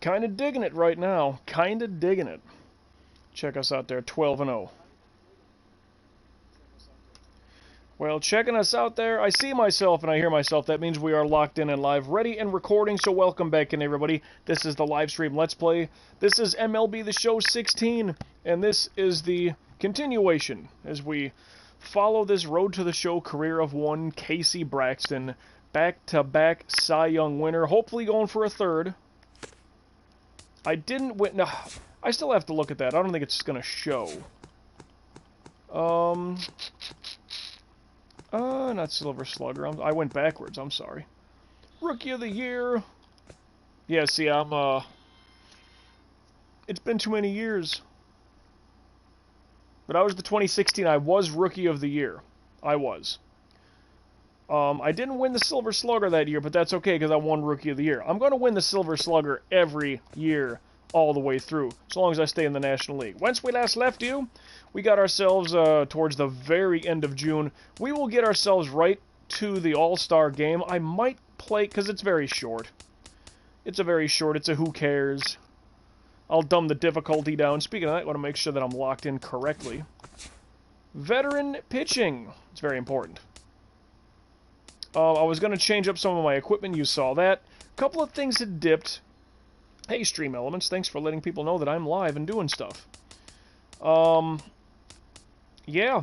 Kind of digging it right now. Kind of digging it. Check us out there, 12-0. Well, checking us out there, I see myself and I hear myself. That means we are locked in and live, ready and recording. So welcome back in, everybody. This is the live stream Let's Play. This is MLB The Show 16, and this is the continuation as we follow this road to the show career of one Casey Braxton, back-to-back Cy Young winner, hopefully going for a third. I didn't win. No, I still have to look at that. I don't think it's going to show. Not Silver Slugger. I went backwards. I'm sorry. Rookie of the Year. Yeah, see, it's been too many years. But I was the 2016. I was Rookie of the Year. I was. I didn't win the Silver Slugger that year, but that's okay because I won Rookie of the Year. I'm going to win the Silver Slugger every year all the way through, as long as I stay in the National League. Whence we last left you, we got ourselves towards the very end of June. We will get ourselves right to the All-Star game. I might play, because it's very short. It's a who cares. I'll dumb the difficulty down. Speaking of that, I want to make sure that I'm locked in correctly. Veteran pitching. It's very important. I was going to change up some of my equipment. You saw that. A couple of things had dipped. Hey, Stream Elements, thanks for letting people know that I'm live and doing stuff. Yeah.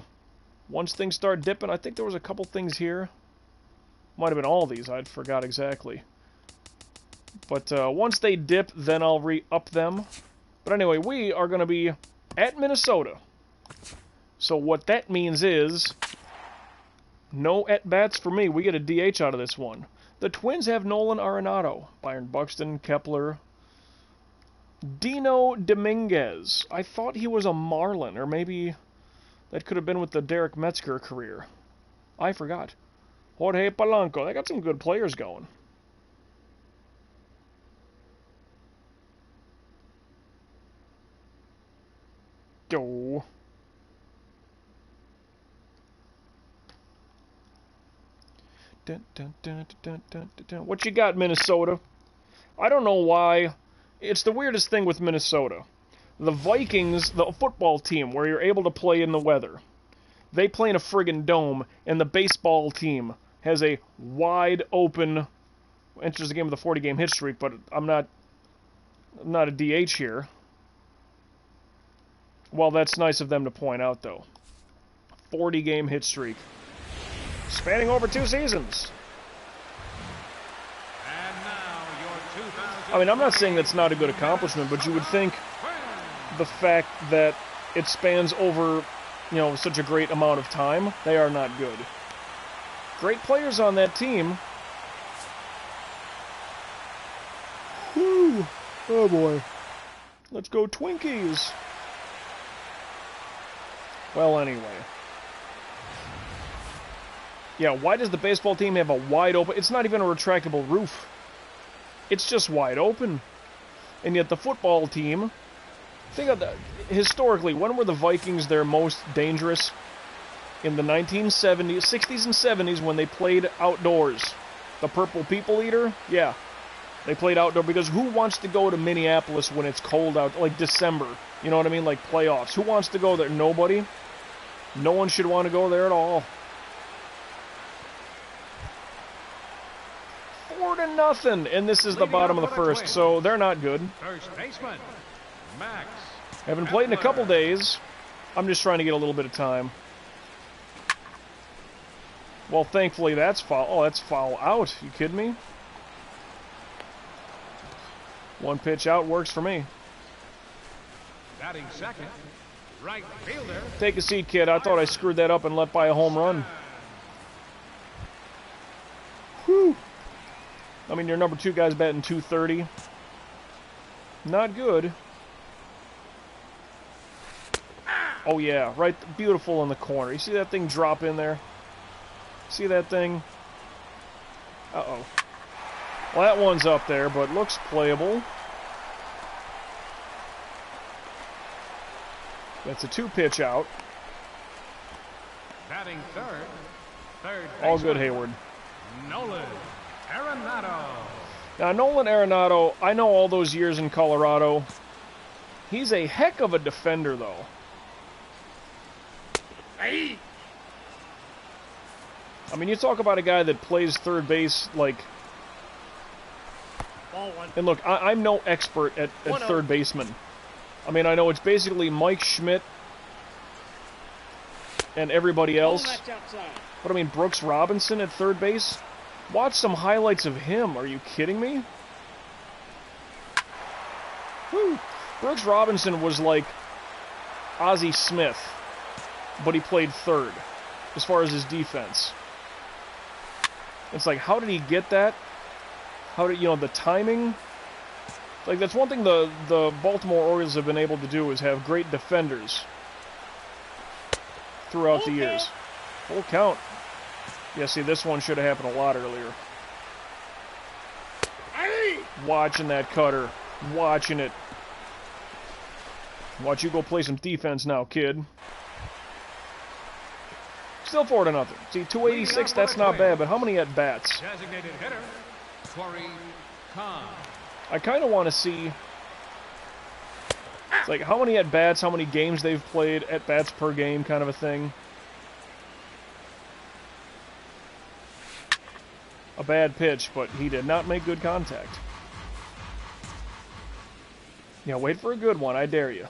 Once things start dipping, I think there was a couple things here. Might have been all these, I forgot exactly. But once they dip, then I'll re-up them. But anyway, we are going to be at Minnesota. So what that means is no at-bats for me. We get a DH out of this one. The Twins have Nolan Arenado, Byron Buxton, Kepler, Dino Dominguez. I thought he was a Marlin, or maybe that could have been with the Derek Metzger career. I forgot. Jorge Polanco. They got some good players going. Oh. Dun, dun, dun, dun, dun, dun, dun. What you got, Minnesota? I don't know why. It's the weirdest thing with Minnesota. The Vikings, the football team, where you're able to play in the weather, they play in a friggin' dome, and the baseball team has a wide open, enters the game with a 40-game hit streak, but I'm not a DH here. Well, that's nice of them to point out, though. 40-game hit streak. Spanning over 2 seasons. I mean, I'm not saying that's not a good accomplishment, but you would think the fact that it spans over, you know, such a great amount of time, they are not good. Great players on that team. Whew. Oh boy. Let's go Twinkies. Well, anyway. Yeah, why does the baseball team have a wide open... It's not even a retractable roof. It's just wide open. And yet the football team... Think of that. Historically, when were the Vikings their most dangerous? In the 1970s, 60s and 70s when they played outdoors. The Purple People Eater? Yeah. They played outdoor because who wants to go to Minneapolis when it's cold out, like December? You know what I mean? Like playoffs. Who wants to go there? Nobody. No one should want to go there at all. 4-0, and this is the bottom of the first, so they're not good. First baseman, Max. Haven't played in a couple days. I'm just trying to get a little bit of time. Well, thankfully that's foul. Oh, that's foul out. You kidding me? One pitch out works for me. Batting second, right fielder. Take a seat, kid. I thought I screwed that up and let by a home run. Whew. I mean, your number 2 guy's batting .230. Not good. Oh, yeah. Right. Beautiful in the corner. You see that thing drop in there? See that thing? Uh-oh. Well, that one's up there, but looks playable. That's a 2-pitch out. Batting third All good, Hayward. Nolan Arenado. Now, Nolan Arenado, I know all those years in Colorado. He's a heck of a defender, though. Hey. I mean, you talk about a guy that plays third base, like... Ball one. And look, I'm no expert at third baseman. I mean, I know it's basically Mike Schmidt and everybody else. But I mean, Brooks Robinson at third base? Watch some highlights of him. Are you kidding me? Whew. Brooks Robinson was like Ozzie Smith, but he played third as far as his defense. It's like, how did he get that? How did, you know, the timing? Like, that's one thing the Baltimore Orioles have been able to do, is have great defenders throughout the years. Full count. Yeah, see, this one should have happened a lot earlier. Watching that cutter. Watching it. Watch you go play some defense now, kid. Still 4-0. See, 286, that's not bad, but how many at-bats? Designated hitter, Corey Kahn. I kind of want to see, it's like, how many at-bats, how many games they've played, at-bats per game kind of a thing. A bad pitch, but he did not make good contact. Yeah, wait for a good one, I dare you.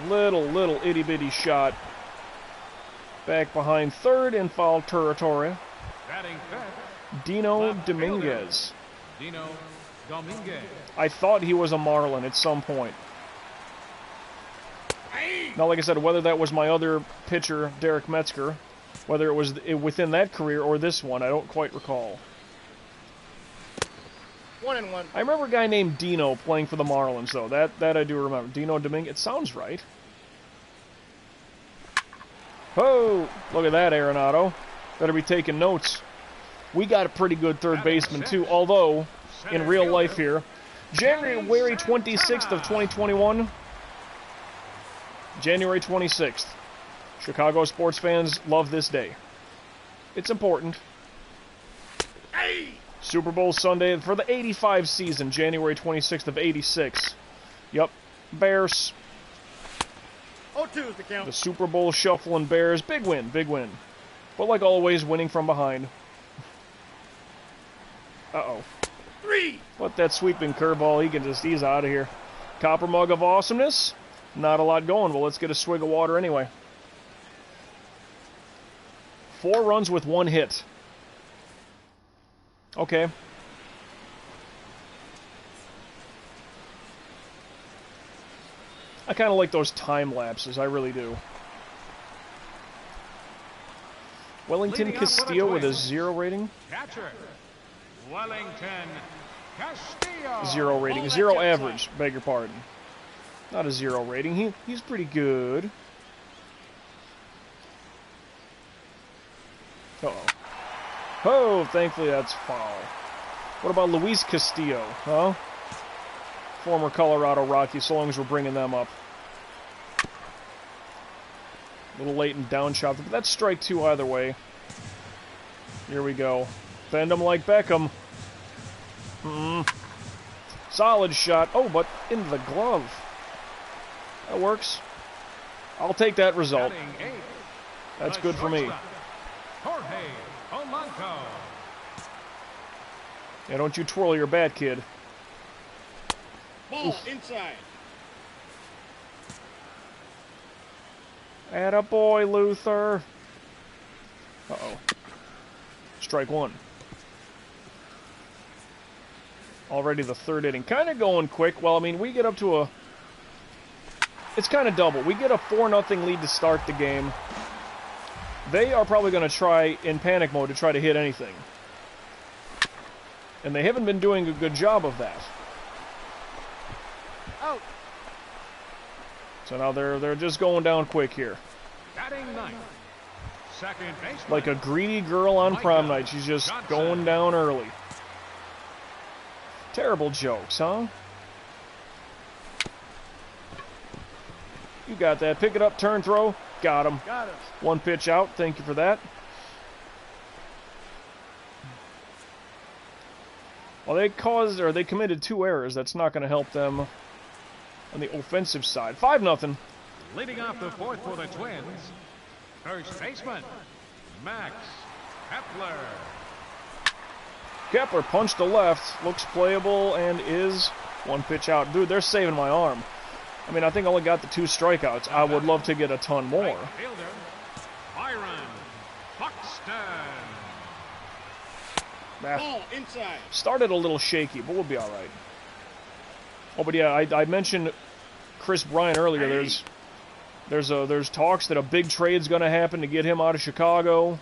Little itty-bitty shot. Back behind third in foul territory. Batting fifth, Dino Dominguez. Dino Dominguez. I thought he was a Marlin at some point. Now, like I said, whether that was my other pitcher, Derek Metzger, whether it was within that career or this one, I don't quite recall. 1-1. I remember a guy named Dino playing for the Marlins, though. That I do remember. Dino Dominguez. It sounds right. Oh, look at that, Arenado. Better be taking notes. We got a pretty good third baseman, too, although, in real life here, January 26th of 2021, January 26th. Chicago sports fans love this day. It's important. Super Bowl Sunday for the 85 season, January 26th of 86. Yup, Bears. 0-2 is the count. The Super Bowl shuffling Bears. Big win, big win. But like always, winning from behind. Uh-oh. 3. Let that sweeping curveball, he's out of here. Copper mug of awesomeness. Not a lot going. Well, let's get a swig of water anyway. 4 runs with 1 hit. Okay. I kind of like those time lapses. I really do. Wellington Castillo with a 0 rating. Catcher, Wellington Castillo. 0 rating. 0 average. Beg your pardon. Not a 0 rating. He's pretty good. Uh-oh. Oh, thankfully that's foul. What about Luis Castillo, huh? Former Colorado Rocky, so long as we're bringing them up. A little late and down chopped, but that's strike 2 either way. Here we go. Bend him like Beckham. Solid shot. Oh, but into the glove. That works. I'll take that result. That's good for me. Jorge Polanco. Yeah, don't you twirl your bat, kid. Ball inside. Attaboy, Luther. Uh-oh. Strike 1. Already the 3rd inning. Kind of going quick. Well, I mean, we get up to a... It's kind of double. We get a 4-0 lead to start the game. They are probably going to try, in panic mode, to try to hit anything. And they haven't been doing a good job of that. Out. So now they're just going down quick here. Batting ninth. Second baseman. Like a greedy girl on prom night. She's just going down early. Terrible jokes, huh? You got that. Pick it up, turn, throw. Got him. Got him. 1 pitch out. Thank you for that. Well, they committed 2 errors. That's not going to help them on the offensive side. 5-0. Leading off the 4th for the Twins, first baseman, Max Kepler. Kepler punched to left, looks playable, and is 1 pitch out. Dude, they're saving my arm. I mean, I think I only got the 2 strikeouts. I would love to get a ton more. Right fielder, Byron Buxton. Ball inside. Started a little shaky, but we'll be all right. Oh, but yeah, I mentioned Chris Bryant earlier. There's talks that a big trade's going to happen to get him out of Chicago.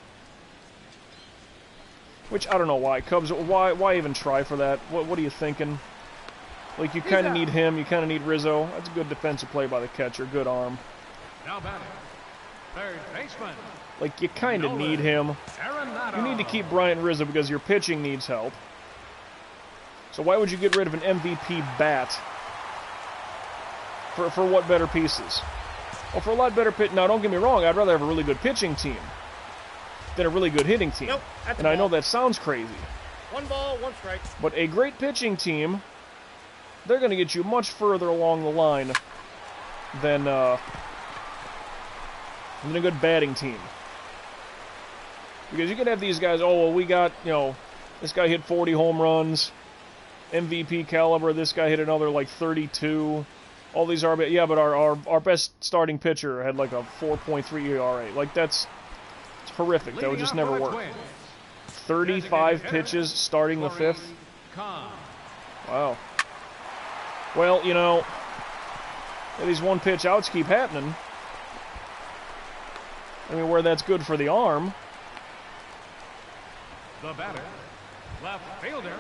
Which I don't know why. Cubs, why even try for that? What are you thinking? Like, you kind of need him. You kind of need Rizzo. That's a good defensive play by the catcher. Good arm. Now batting, third baseman, Like, you kind of need him. You need to keep Bryant and Rizzo because your pitching needs help. So why would you get rid of an MVP bat? For what better pieces? Well, for a lot better pitch. Now, don't get me wrong. I'd rather have a really good pitching team than a really good hitting team. Nope, that's and a I know ball. that sounds crazy. 1 ball, 1 strike. But a great pitching team, they're going to get you much further along the line than a good batting team. Because you can have these guys, oh, well, we got, this guy hit 40 home runs, MVP caliber, this guy hit another like 32. All these are, yeah, but our best starting pitcher had like a 4.3 ERA. Like, it's horrific. That would just never work. 35 pitches starting the 5th. Wow. Well, these 1-pitch outs keep happening. I mean, where that's good for the arm. The batter, left fielder,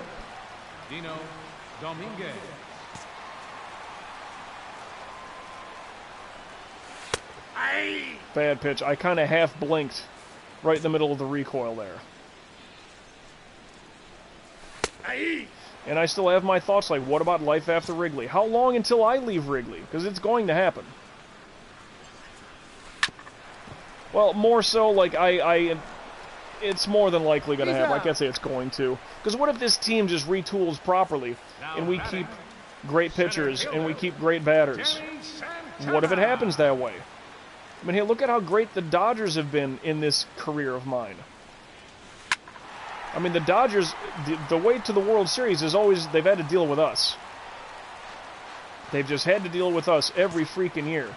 Dino Dominguez. Bad pitch. I kind of half blinked right in the middle of the recoil there. And I still have my thoughts like, what about life after Wrigley? How long until I leave Wrigley? Because it's going to happen. Well, more so, like, it's more than likely going to happen. I can't say it's going to. Because what if this team just retools properly, and we keep great pitchers, and we keep great batters? What if it happens that way? I mean, hey, look at how great the Dodgers have been in this career of mine. I mean, the Dodgers, the way to the World Series is always, they've had to deal with us. They've just had to deal with us every freaking year.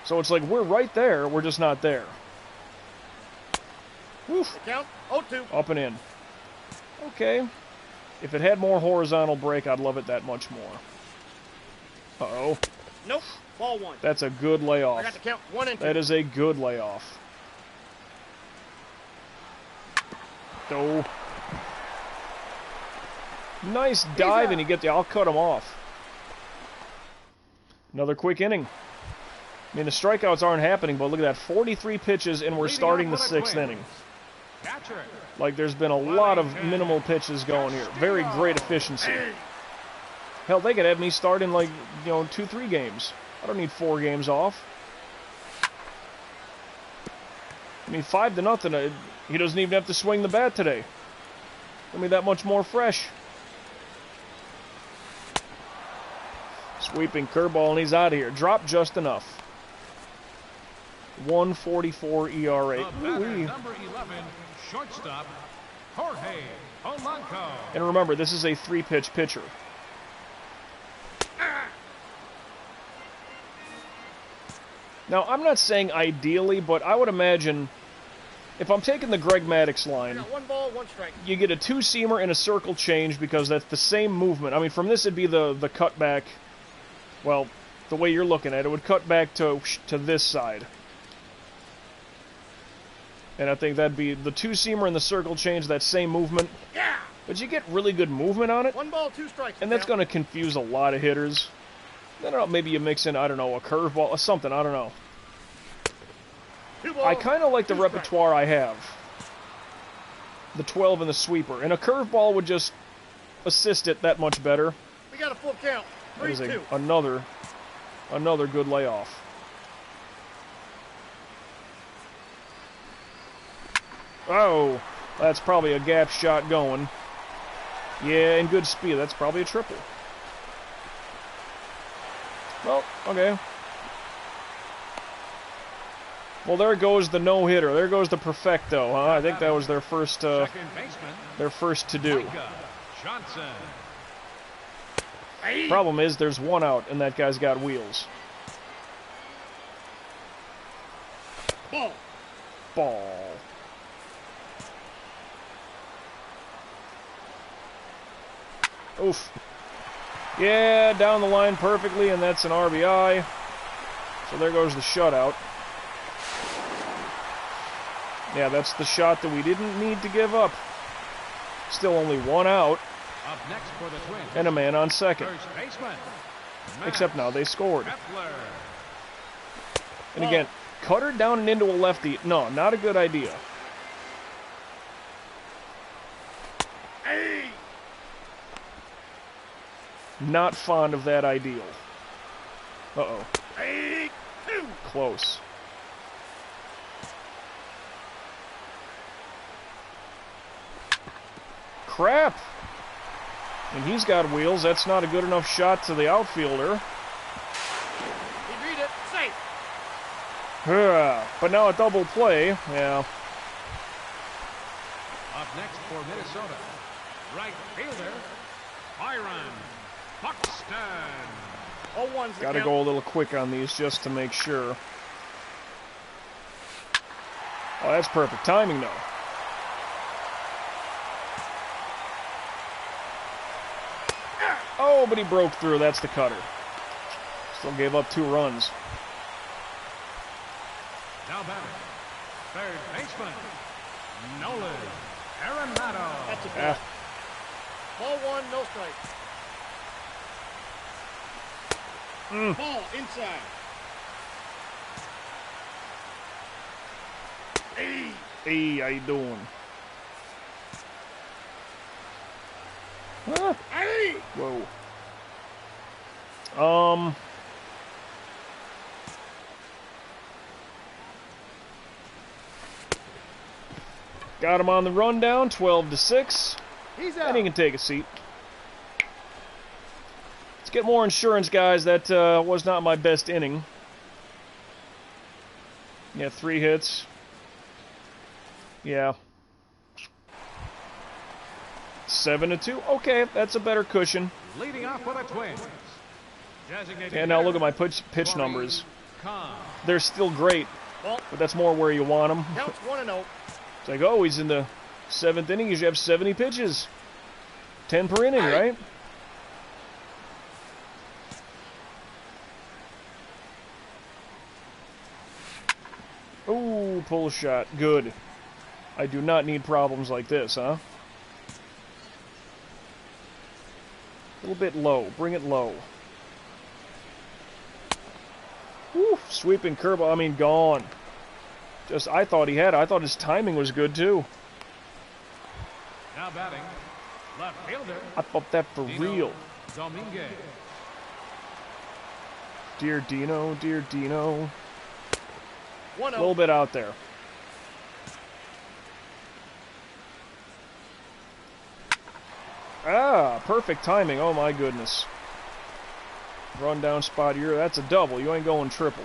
So it's like, we're right there, we're just not there. Woof. Count 0-2. Up and in. Okay. If it had more horizontal break, I'd love it that much more. Uh-oh. Nope. Ball 1. That's a good layoff. I got to count 1 and 2. That is a good layoff. Oh. Nice dive, and you get the... I'll cut him off. Another quick inning. I mean, the strikeouts aren't happening, but look at that. 43 pitches, and we're starting the 6th inning. Like, there's been a lot of minimal pitches going here. Very great efficiency. Hell, they could have me start in, like, 2-3 games. I don't need 4 games off. I mean, 5-0. He doesn't even have to swing the bat today. I mean, that much more fresh. Sweeping curveball, and he's out of here. Dropped just enough. 1.44 ERA. Number 11, shortstop, Jorge Polanco. And remember, this is a 3-pitch pitcher. Now, I'm not saying ideally, but I would imagine if I'm taking the Greg Maddux line, 1 ball, 1 strike. you get a 2-seamer and a circle change because that's the same movement. I mean, from this it'd be the cutback. Well, the way you're looking at it would cut back to this side. And I think that'd be the 2-seamer and the circle change, that same movement. Yeah. But you get really good movement on it. 1 ball, 2 strikes. And that's going to confuse a lot of hitters. I don't know, maybe you mix in, I don't know, a curveball or something, I don't know. 2 balls, I kind of like the 2 strikes. repertoire I have. The 12 and the sweeper. And a curveball would just assist it that much better. We got a full count. That is 3-2. another good layoff. Oh, that's probably a gap shot going. Yeah, and good speed. That's probably a triple. Well, okay. Well, there goes the no-hitter. There goes the perfecto. Huh? I think that was their first to do. Problem is, there's one out, and that guy's got wheels. Ball. Ball. Oof. Yeah, down the line perfectly, and that's an RBI. So there goes the shutout. Yeah, that's the shot that we didn't need to give up. Still only one out. Up next for the Twins. And a man on second. First baseman. Except now they scored. Kepler. And again, cutter down and into a lefty. No, not a good idea. Hey. Not fond of that ideal. Uh-oh. Hey. Two. Close. Crap! And he's got wheels. That's not a good enough shot to the outfielder. He read it. Safe. But now a double play. Yeah. Up next for Minnesota. Right fielder. Byron Buxton. 0-1's the Got to count. go a little quick on these just to make sure. Oh, that's perfect timing, though. Oh, but he broke through. That's the cutter. Still gave up 2 runs. Now batting. Third baseman. Nolan Arenado. That's a ball. Ah, Ball 1, no strikes. Ball inside. Hey. hey, how you doing? Ah, Hey. whoa. Got him on the rundown, 12-6. He's And out. he can take a seat. Let's get more insurance, guys. That was not my best inning. Yeah, 3 hits. Yeah. 7-2. Okay, that's a better cushion. Leading off for the Twins. Designated And now look at my hitter, pitch Corey numbers. Kahn. They're still great, Ball. but that's more where you want them. Counts 1-0. It's like, oh, he's in the 7th inning. You should have 70 pitches. 10 per inning, right? Ooh, pull shot. Good. I do not need problems like this, huh? A little bit low. Bring it low. Woo, sweeping curveball. I mean, gone. Just, I thought he had it. I thought his timing was good, too. Now batting. Left fielder. I thought that for Dino real. Dominguez. Dear Dino, dear Dino. 1-0. A little bit out there. Ah, perfect timing. Oh, my goodness. Run down spot here. That's a double. You ain't going triple.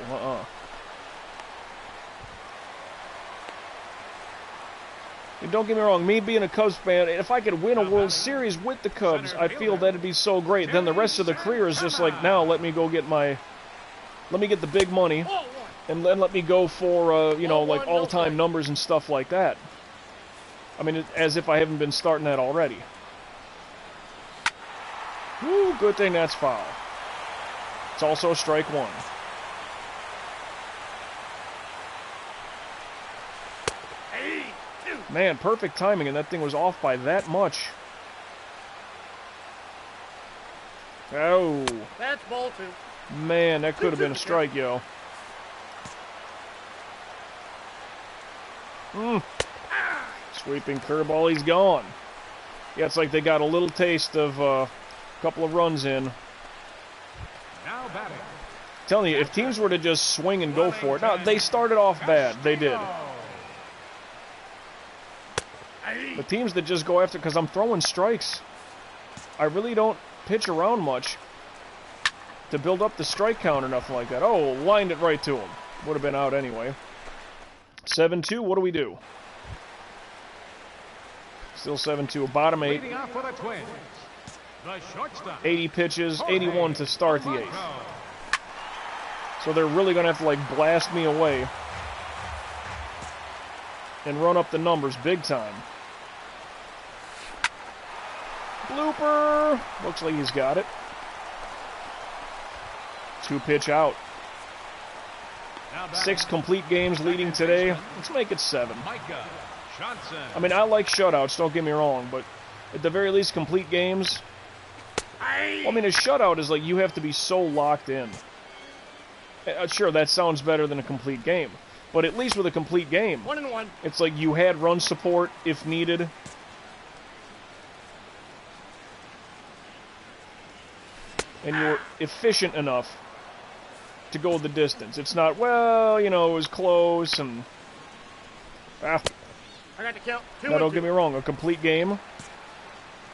And don't get me wrong, me being a Cubs fan, if I could win a World Series with the Cubs, I feel that'd be so great. Then the rest of the career is just like, now let me go get my, let me get the big money, Ball 1. and then let me go for, you know, like all-time numbers and stuff like that. I mean, as if I haven't been starting that already. Woo, good thing that's foul. It's also strike 1. Hey. 2. Man, perfect timing, and that thing was off by that much. Oh, That's ball 2. man, that could have been a strike, yo. Sweeping curveball, he's gone. Yeah, it's like they got a little taste of a couple of runs in. Now batting. Telling you, if teams were to just swing and go for it. Now, they started off bad. They did. Hey. But teams that just go after, because I'm throwing strikes. I really don't pitch around much to build up the strike count or nothing like that. Oh, lined it right to him. Would have been out anyway. 7-2, what do we do? Still 7-2, bottom 8. Leading off for the Twins, the shortstop. 80 pitches, 81 to start the 8th. So they're really going to have to, like, blast me away and run up the numbers big time. Blooper! Looks like he's got it. 2-pitch out. 6 complete games leading today. Let's make it 7. I mean, I like shutouts, don't get me wrong, but at the very least, complete games. Well, I mean, a shutout is like you have to be so locked in. Sure, that sounds better than a complete game, but at least with a complete game, 1-1. it's like you had run support if needed. And you were efficient enough to go the distance. It's not, well, you know, it was close and... I got to count. Now, don't get me wrong, a complete game...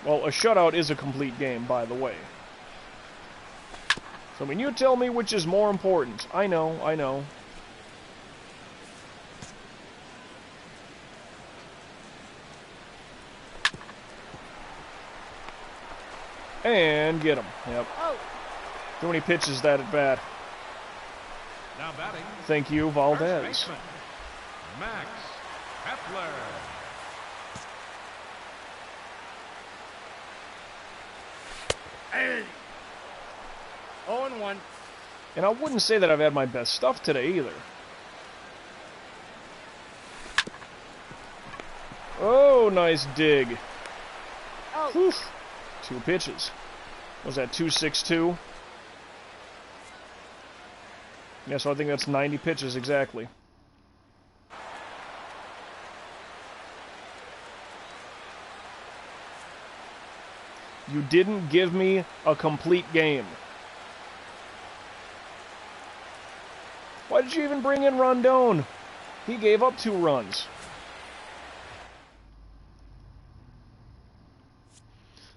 Well, a shutout is a complete game, by the way. So, I mean, you tell me which is more important. I know, I know. And get him. Yep. Too many pitches that at bat. Now batting. Thank you, Valdez. Max Kepler. Hey. 0-1. And I wouldn't say that I've had my best stuff today either. Oh, nice dig. Oh. Whew. 2 pitches. Was that 2.62? Yeah, so I think that's 90 pitches exactly. You didn't give me a complete game. Why did you even bring in Rondon? He gave up 2 runs.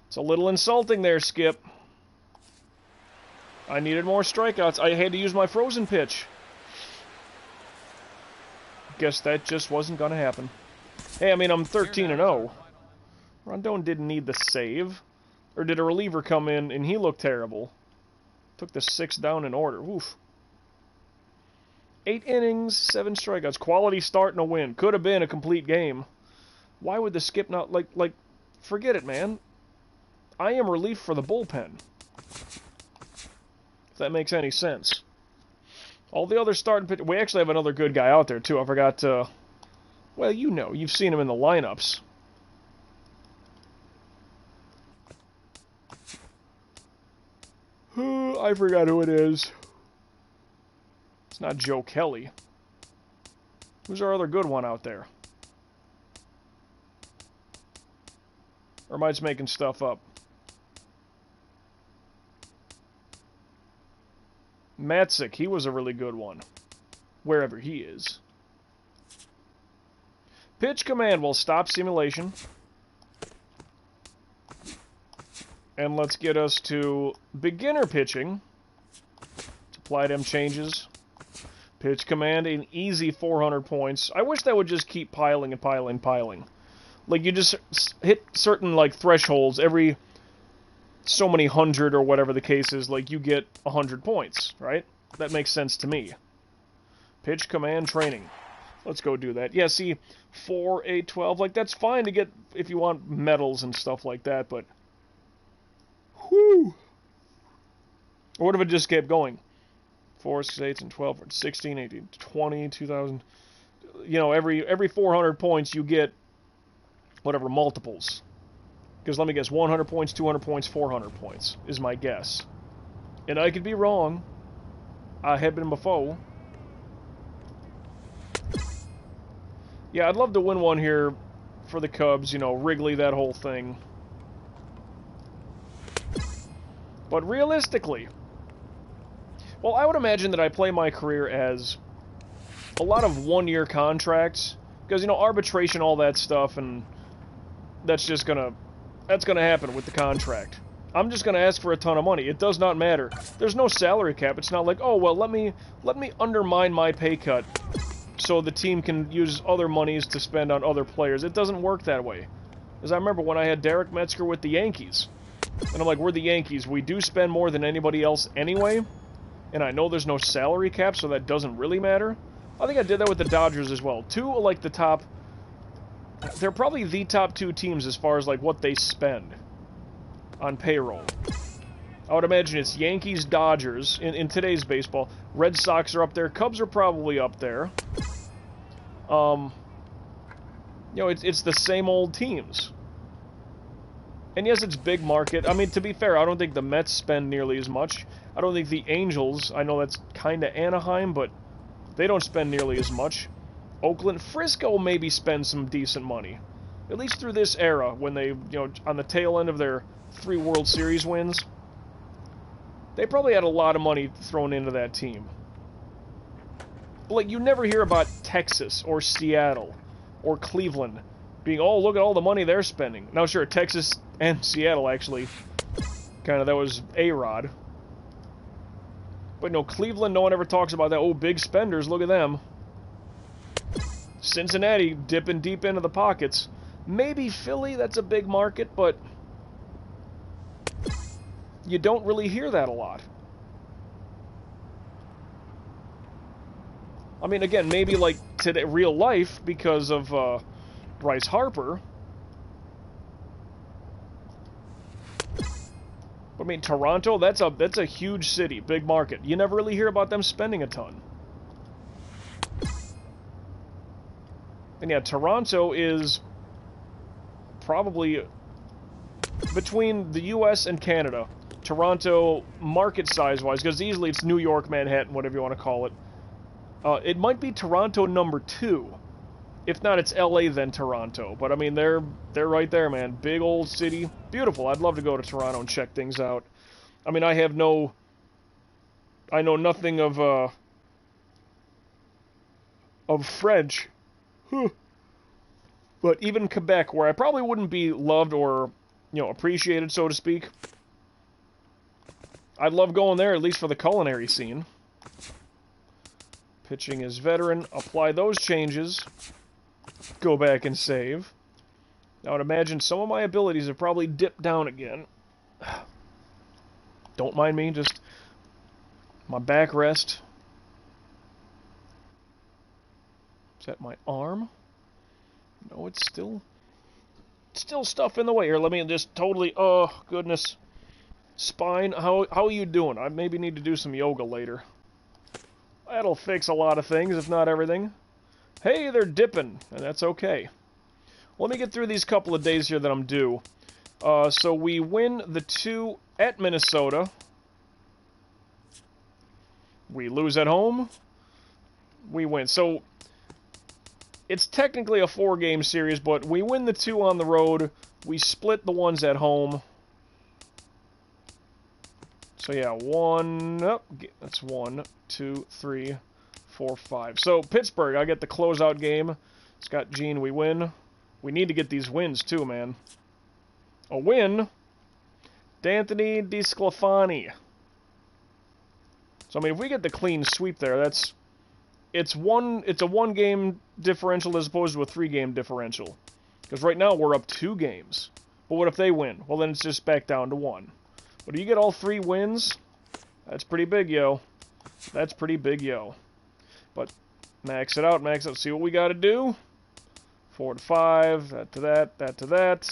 It's a little insulting there, Skip. I needed more strikeouts. I had to use my frozen pitch. Guess that just wasn't going to happen. Hey, I mean, I'm 13-0. Rondon didn't need the save. Or did a reliever come in and he looked terrible? Took the 6 down in order. Oof. 8 innings, 7 strikeouts. Quality start and a win. Could have been a complete game. Why would the Skip not... Like, forget it, man. I am relief for the bullpen. If that makes any sense. All the other starting pitch... We actually have another good guy out there, too. I forgot to... Well, you know. You've seen him in the lineups. I forgot who it is. It's not Joe Kelly. Who's our other good one out there? Or am I just making stuff up? Matzik, he was a really good one. Wherever he is. Pitch command will stop simulation. And let's get us to beginner pitching. Let's apply them changes. Pitch command, an easy 400 points. I wish that would just keep piling and piling and piling. Like, you just hit certain, like, thresholds every so many hundred or whatever the case is. Like, you get 100 points, right? That makes sense to me. Pitch command training. Let's go do that. Yeah, see, 4, 8, 12. Like, that's fine to get if you want medals and stuff like that, but... Whew! Or what if it just kept going? 4, 6, 8, and 12, 16, 18, 20, 2,000. You know, every 400 points you get whatever multiples. Because let me guess, 100 points, 200 points, 400 points is my guess. And I could be wrong. I have been before. Yeah, I'd love to win one here for the Cubs, you know, Wrigley, that whole thing. But realistically, well, I would imagine that I play my career as a lot of one-year contracts, because, you know, arbitration, all that stuff, and that's just gonna happen with the contract. I'm just going to ask for a ton of money. It does not matter. There's no salary cap. It's not like, oh, well, let me undermine my pay cut so the team can use other monies to spend on other players. It doesn't work that way. As I remember when I had Derek Metzger with the Yankees. And I'm like, we're the Yankees. We do spend more than anybody else anyway. And I know there's no salary cap, so that doesn't really matter. I think I did that with the Dodgers as well. Two are like the top... They're probably the top two teams as far as like what they spend on payroll. I would imagine it's Yankees, Dodgers in today's baseball. Red Sox are up there. Cubs are probably up there. You know, it's the same old teams. And yes, it's big market. I mean, to be fair, I don't think the Mets spend nearly as much. I don't think the Angels, I know that's kind of Anaheim, but they don't spend nearly as much. Oakland, Frisco maybe spend some decent money. At least through this era, when they, you know, on the tail end of their 3 World Series wins. They probably had a lot of money thrown into that team. But, like, you never hear about Texas or Seattle or Cleveland being, oh, look at all the money they're spending. Now, sure, Texas and Seattle, actually, kind of, that was A-Rod. But, no, Cleveland, no one ever talks about that. Oh, big spenders, look at them. Cincinnati dipping deep into the pockets. Maybe Philly, that's a big market, but you don't really hear that a lot. I mean, again, maybe like today, real life, because of Bryce Harper. I mean, Toronto, that's a huge city, big market. You never really hear about them spending a ton. And yeah, Toronto is probably between the U.S. and Canada. Toronto, market size-wise, because easily it's New York, Manhattan, whatever you want to call it. It might be Toronto number 2. If not, it's L.A. then Toronto. But I mean, they're right there, man. Big old city, beautiful. I'd love to go to Toronto and check things out. I mean, I know nothing of French. But even Quebec, where I probably wouldn't be loved or, you know, appreciated, so to speak, I'd love going there, at least for the culinary scene. Pitching is veteran. Apply those changes. Go back and save. I would imagine some of my abilities have probably dipped down again. Don't mind me, just my back rest. Is that my arm? No, it's still stuff in the way here. Let me just totally, oh, goodness. Spine, how are you doing? I maybe need to do some yoga later. That'll fix a lot of things, if not everything. Hey, they're dipping, and that's okay. Let me get through these couple of days here that I'm due. So we win the 2 at Minnesota. We lose at home. We win. So it's technically a 4-game series, but we win the 2 on the road. We split the ones at home. So yeah, that's 1, 2, 3, 4, 5. So Pittsburgh, I get the closeout game. Scott Jean, we win. We need to get these wins too, man. A win. D'Anthony DeSclafani. So I mean, if we get the clean sweep there, it's a 1-game differential as opposed to a 3-game differential. Because right now we're up 2 games. But what if they win? Well, then it's just back down to 1. But if you get all 3 wins, that's pretty big, yo. That's pretty big, yo. But max it out, see what we got to do. 4 to 5, that to that, that to that.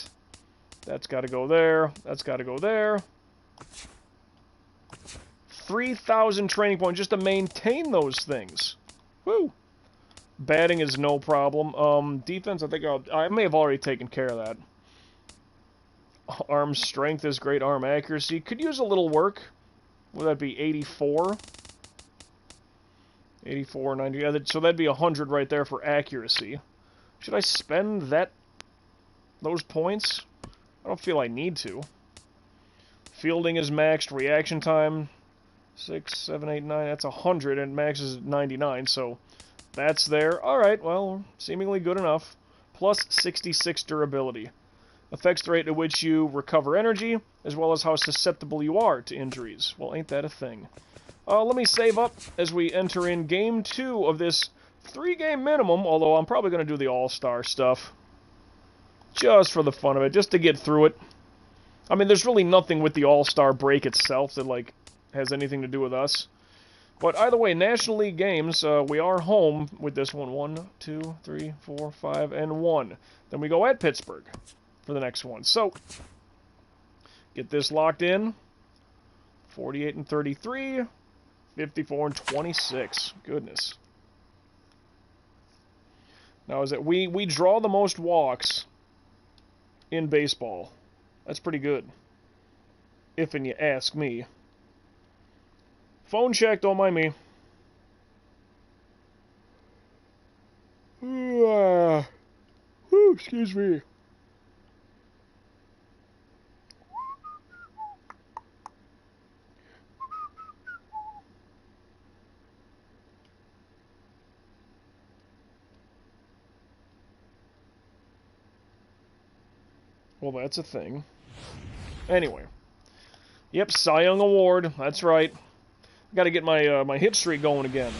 That's got to go there, that's got to go there. 3,000 training points just to maintain those things. Woo! Batting is no problem. Defense, I think I may have already taken care of that. Arm strength is great. Arm accuracy could use a little work. Would that be 84? 84, 90. Yeah, so that'd be 100 right there for accuracy. Should I spend those points? I don't feel I need to. Fielding is maxed. Reaction time 6, 7, 8, 9. That's 100, and max is 99. So that's there. All right. Well, seemingly good enough. Plus 66 durability. Affects the rate at which you recover energy, as well as how susceptible you are to injuries. Well, ain't that a thing. Let me save up as we enter in Game 2 of this 3-game minimum, although I'm probably going to do the All-Star stuff. Just for the fun of it, just to get through it. I mean, there's really nothing with the All-Star break itself that, like, has anything to do with us. But either way, National League games, we are home with this one. 1, 2, 3, 4, 5, and 1. Then we go at Pittsburgh for the next one. So, get this locked in. 48 and 33, 54 and 26. Goodness. Now, is it we draw the most walks in baseball. That's pretty good, if and you ask me. Phone check, don't mind me. Excuse me. Well, that's a thing. Anyway. Yep, Cy Young Award. That's right. Got to get my my hit streak going again.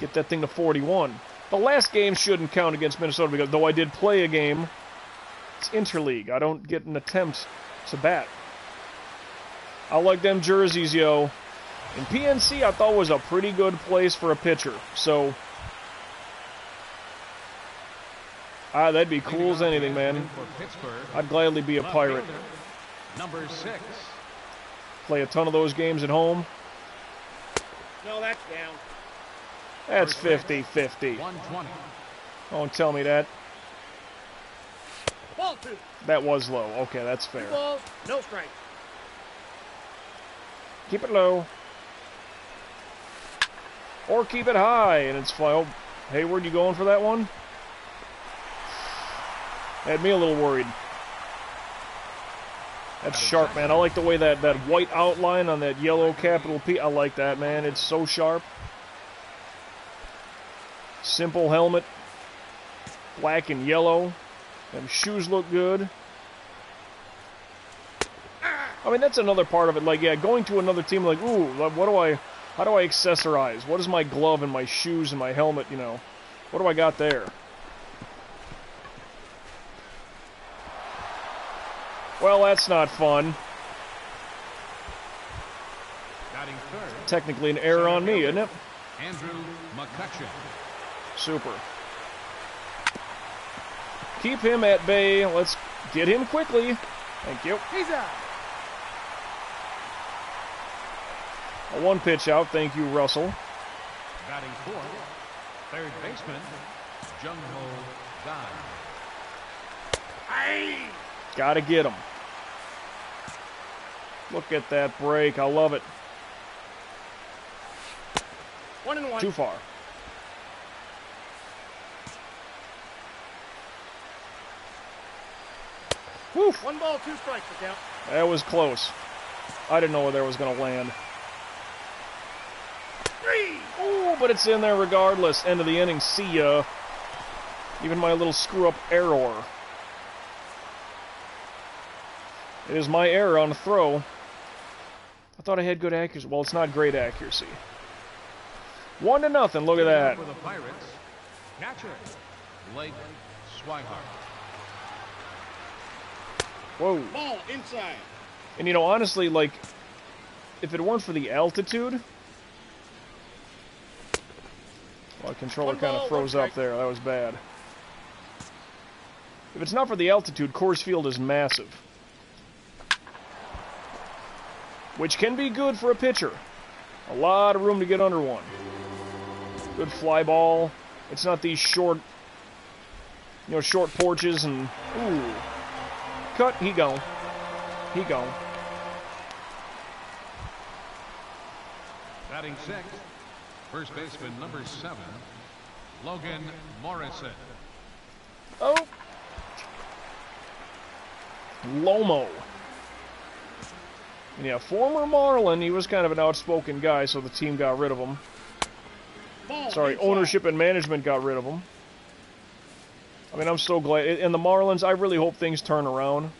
Get that thing to 41. The last game shouldn't count against Minnesota, because though I did play a game, it's interleague. I don't get an attempt to bat. I like them jerseys, yo. And PNC I thought was a pretty good place for a pitcher. So, that'd be cool as anything, man. I'd gladly be a Pirate. Number 6. Play a ton of those games at home. No, that's down. That's 50-50. 120. Don't tell me that. Ball 2. That was low. Okay, that's fair. 2 balls, no strike. Keep it low. Or keep it high, and it's fly. Oh, Hayward, you going for that one? Had me a little worried. That's sharp, man. I like the way that white outline on that yellow capital P. I like that, man. It's so sharp. Simple helmet. Black and yellow. Them shoes look good. I mean, that's another part of it. Like, yeah, going to another team, like, ooh, how do I accessorize? What is my glove and my shoes and my helmet, you know? What do I got there? Well, that's not fun. Batting third. Technically an error on me, isn't it? Andrew McCutcheon. Super. Keep him at bay. Let's get him quickly. Thank you. He's out. A one pitch out. Thank you, Russell. Batting fourth. Third baseman, Jung-Ho Gan. Gotta get him. Look at that break. I love it. 1-1. Too far. Woo! 1 ball, 2 strikes to count. That was close. I didn't know where that was going to land. 3. Ooh, but it's in there regardless. End of the inning. See ya. Even my little screw-up error. It is my error on the throw. I thought I had good accuracy. Well, it's not great accuracy. 1-0. Look at that. For the Pirates, catcher, Blake Swihart. Whoa. Ball inside. And, you know, honestly, like, if it weren't for the altitude... Well, the controller kind of froze up there. That was bad. If it's not for the altitude, Coors Field is massive. Which can be good for a pitcher. A lot of room to get under one. Good fly ball. It's not these short, you know, short porches and... Ooh. Cut. He gone. He gone. Batting sixth, first baseman number 7, Logan Morrison. Oh. Lomo. And yeah, former Marlin, he was kind of an outspoken guy, so the team got rid of him. Sorry, ownership and management got rid of him. I mean, I'm so glad. And the Marlins, I really hope things turn around.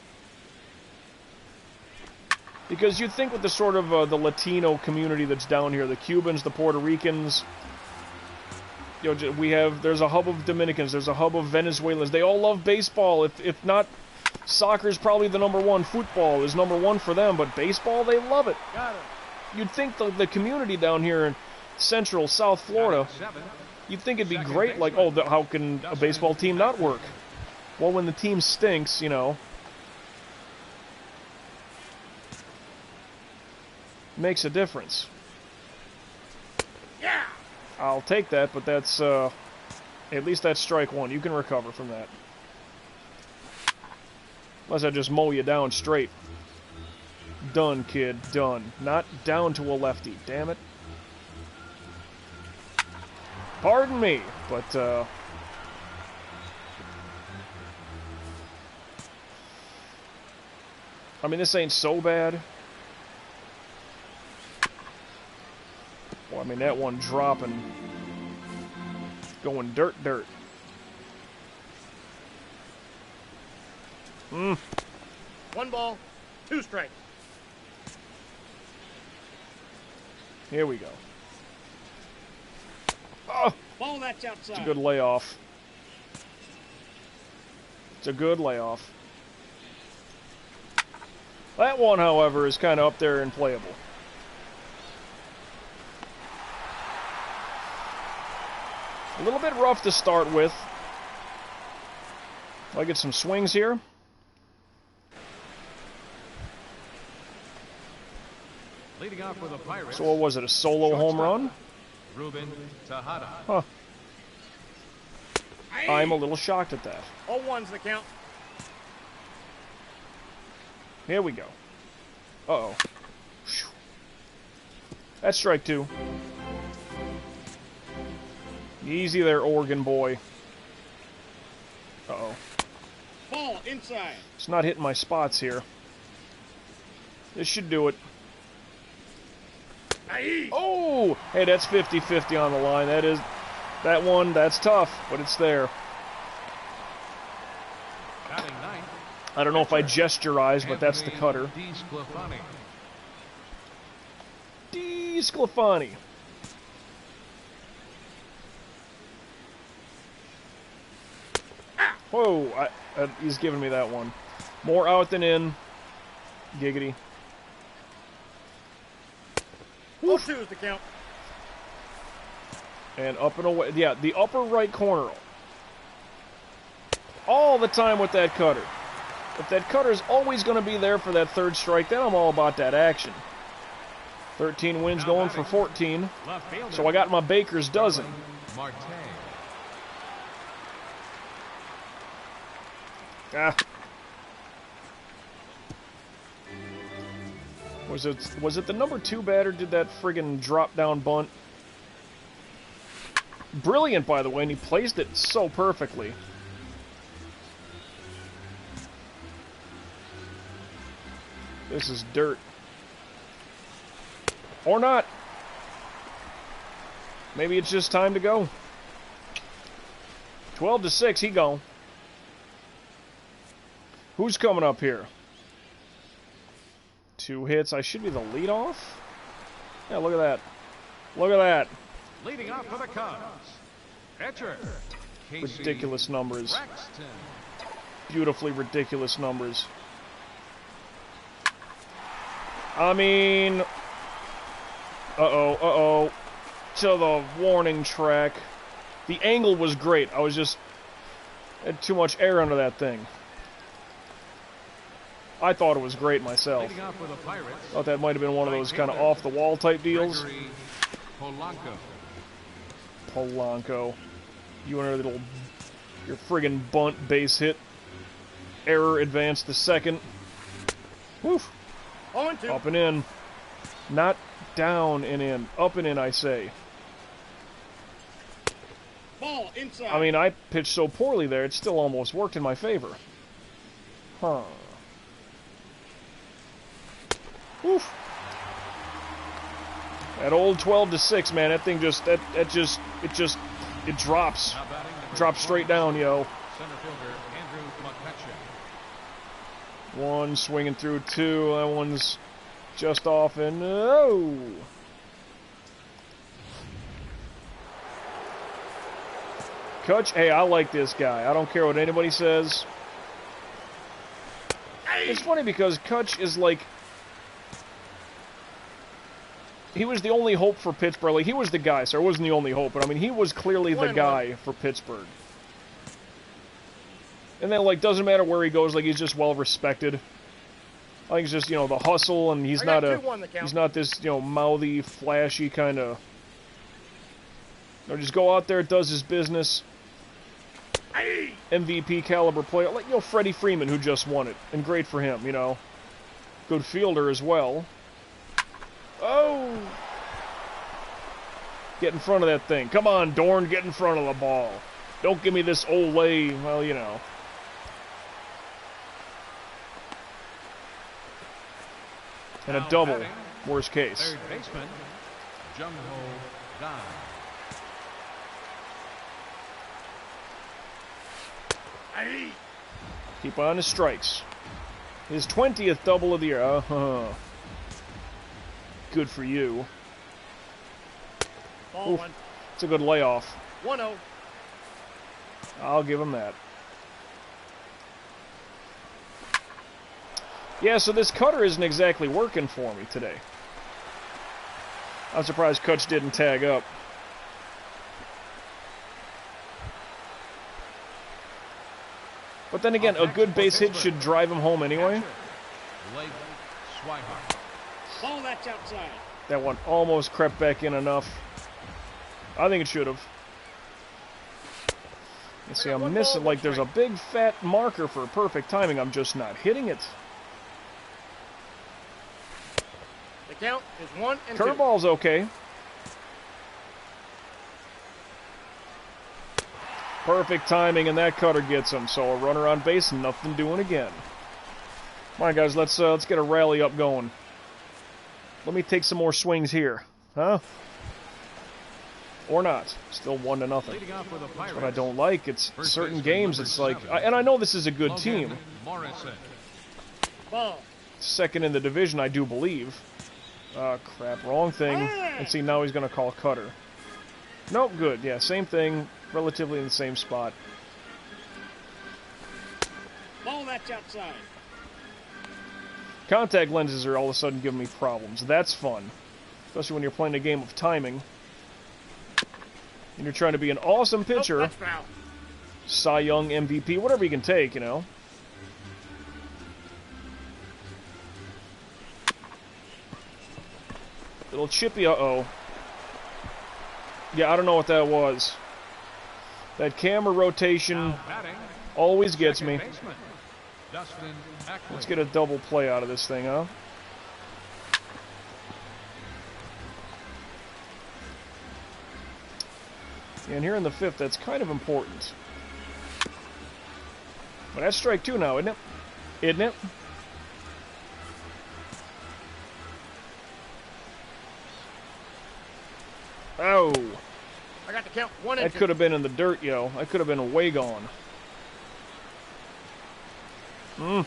Because you'd think with the sort of the Latino community that's down here, the Cubans, the Puerto Ricans, you know, there's a hub of Dominicans, there's a hub of Venezuelans. They all love baseball. If not, soccer's probably the #1. Football is #1 for them, but baseball, they love it. Got it. You'd think the community down here in Central, South Florida, you'd think it'd be great. Like, oh, how can a baseball team not work? Well, when the team stinks, you know, makes a difference. Yeah. I'll take that, but that's, at least that's strike one. You can recover from that. Unless I just mow you down straight. Done, kid, done. Not down to a lefty, damn it. Pardon me, but, I mean, this ain't so bad. Well, I mean, that one dropping. Going dirt. Hmm. 1 ball, 2 strikes. Here we go. Oh! Ball that's outside. It's a good layoff. It's a good layoff. That one, however, is kind of up there and playable. A little bit rough to start with. I'll get some swings here. Leading off with the Pirates. So what was it, a solo home run? Ruben Tejada. Huh. I'm a little shocked at that. 0-1's the count. Here we go. Uh-oh. Phew. That's strike 2. Easy there, Oregon boy. Uh-oh. Ball inside. It's not hitting my spots here. This should do it. Oh! Hey, that's 50-50 on the line. That one, that's tough, but it's there. Batting ninth. I don't know if I gesturize, but that's the cutter. DeSclafani. Whoa, he's giving me that one. More out than in. Giggity. 0-2's the count. And up and away. Yeah, the upper right corner. All the time with that cutter. If that cutter's always going to be there for that 3rd strike, then I'm all about that action. 13 wins going for 14. So I got my baker's dozen. Marte. Ah. Was it the #2 batter did that friggin' drop down bunt? Brilliant, by the way, and he placed it so perfectly. This is dirt. Or not. Maybe it's just time to go. 12-6, he gone. Who's coming up here? 2 hits. I should be the leadoff. Yeah, look at that. Look at that. Leading off for the Cubs. Pitcher. Ridiculous numbers. Braxton. Beautifully ridiculous numbers. I mean... Uh-oh. To the warning track. The angle was great. I was just... had too much air under that thing. I thought it was great myself. Leading off with the Pirates. Thought that might have been one of those kind of off-the-wall type deals. Gregory Polanco. You and your friggin' bunt base hit. Error advanced to 2nd. Woof. 0-2. Up and in. Not down and in. Up and in, I say. Ball inside. I mean, I pitched so poorly there, it still almost worked in my favor. Huh. Woof. That old 12-6, man, that thing just, it drops. Drops straight down, yo. One swinging through two. That one's just off and oh. Kutch, hey, I like this guy. I don't care what anybody says. It's funny because Kutch is like... He was the only hope for Pittsburgh. Like, he was the guy, so it wasn't the only hope, but I mean, he was clearly the guy for Pittsburgh. And then, like, doesn't matter where he goes, like, he's just well respected. I think it's just, you know, the hustle, and he's not this, you know, mouthy, flashy kind of... You know, just go out there, does his business. MVP caliber player, like, you know, Freddie Freeman, who just won it, and great for him, you know. Good fielder as well. Oh! Get in front of that thing. Come on, Dorn, get in front of the ball. Don't give me this Olay, well, you know. And a double, worst case. Third baseman, Jung-Ho Kang. Keep on his strikes. His 20th double of the year. Good for you. Ball one. It's a good layoff. 1-0. I'll give him that. Yeah, so this cutter isn't exactly working for me today. I'm surprised Kutch didn't tag up. But then again, a good base hit should drive him home anyway. Ball that's outside. That one almost crept back in enough. I think it should have. You see, I'm missing, like, there's a big fat marker for perfect timing. I'm just not hitting it. The count is 1 and 2. Curveball's okay. Perfect timing, and that cutter gets him. So a runner on base, nothing doing again. Come on, guys, let's get a rally up going. Let me take some more swings here, huh? Or not. Still 1-0. That's what I don't like. It's certain games. It's like, and I know this is a good team. Ball. Second in the division, I do believe. Crap, wrong thing. And see, now he's going to call cutter. Nope, good. Yeah, same thing. Relatively in the same spot. Ball that's outside. Contact lenses are all of a sudden giving me problems. That's fun. Especially when you're playing a game of timing. And you're trying to be an awesome pitcher. Cy Young, MVP, whatever you can take, you know. Little chippy, uh-oh. Yeah, I don't know what that was. That camera rotation always gets me. Let's get a double play out of this thing, huh? And here in the fifth, that's kind of important. But that's strike two now, isn't it? Isn't it? Oh. I got the count 1 and 2. That could have been in the dirt, yo. I could have been way gone. Full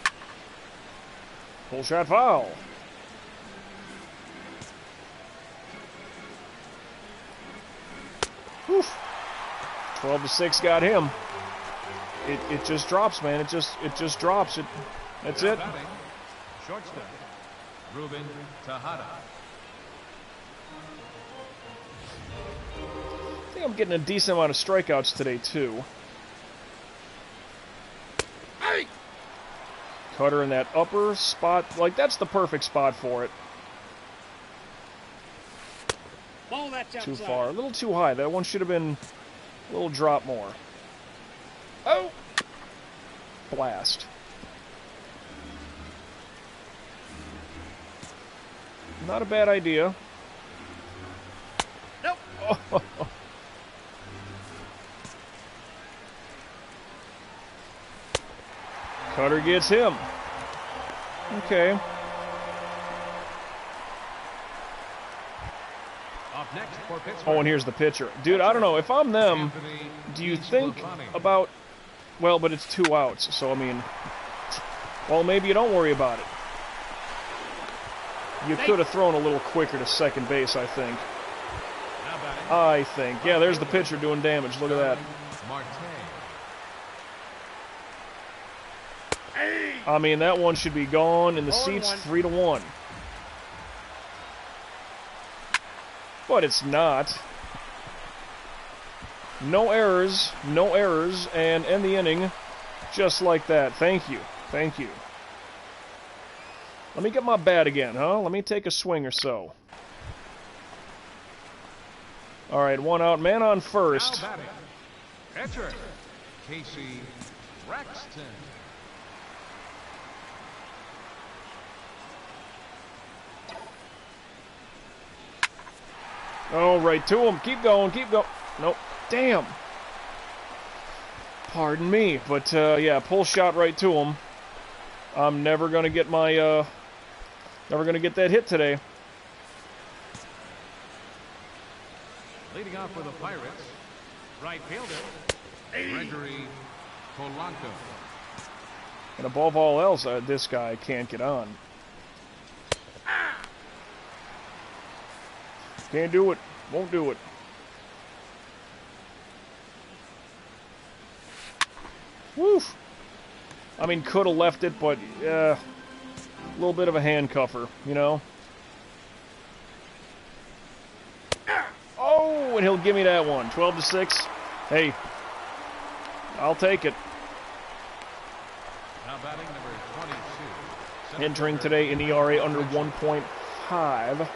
shot foul. Whew. 12-6 got him. It just drops, man. It just drops. That's it. Shortstop, Ruben Tejada. I think I'm getting a decent amount of strikeouts today, too. Hey! Cutter in that upper spot. Like, that's the perfect spot for it. Ball that's outside. Too far. A little too high. That one should have been a little drop more. Oh! Blast. Not a bad idea. Nope. Oh. Cutter gets him. Okay. Up next for Pittsburgh. Oh, and here's the pitcher. Dude, I don't know. If I'm them, do you think about... Well, but it's 2 outs, so, I mean... Well, maybe you don't worry about it. You could have thrown a little quicker to second base, I think. I think. Yeah, there's the pitcher doing damage. Look at that. I mean, that one should be gone in the seats 3-1. But it's not. No errors, and end the inning just like that. Thank you. Thank you. Let me get my bat again, huh? Let me take a swing or so. All right, one out, man on first. Now batting, catcher, Casey Braxton. Oh, right to him. Keep going, keep going. Nope. Damn. Pardon me, but yeah, pull shot right to him. I'm never gonna get my never gonna get that hit today. Leading off for the Pirates, right fielder, Gregory Polanco. And above all else, this guy can't get on. Can't do it. Won't do it. Woof. I mean, could have left it, but a little bit of a handcuffer, you know? Oh, and he'll give me that one. 12-6. Hey, I'll take it. Now batting number 22. Entering today in ERA under 1.5.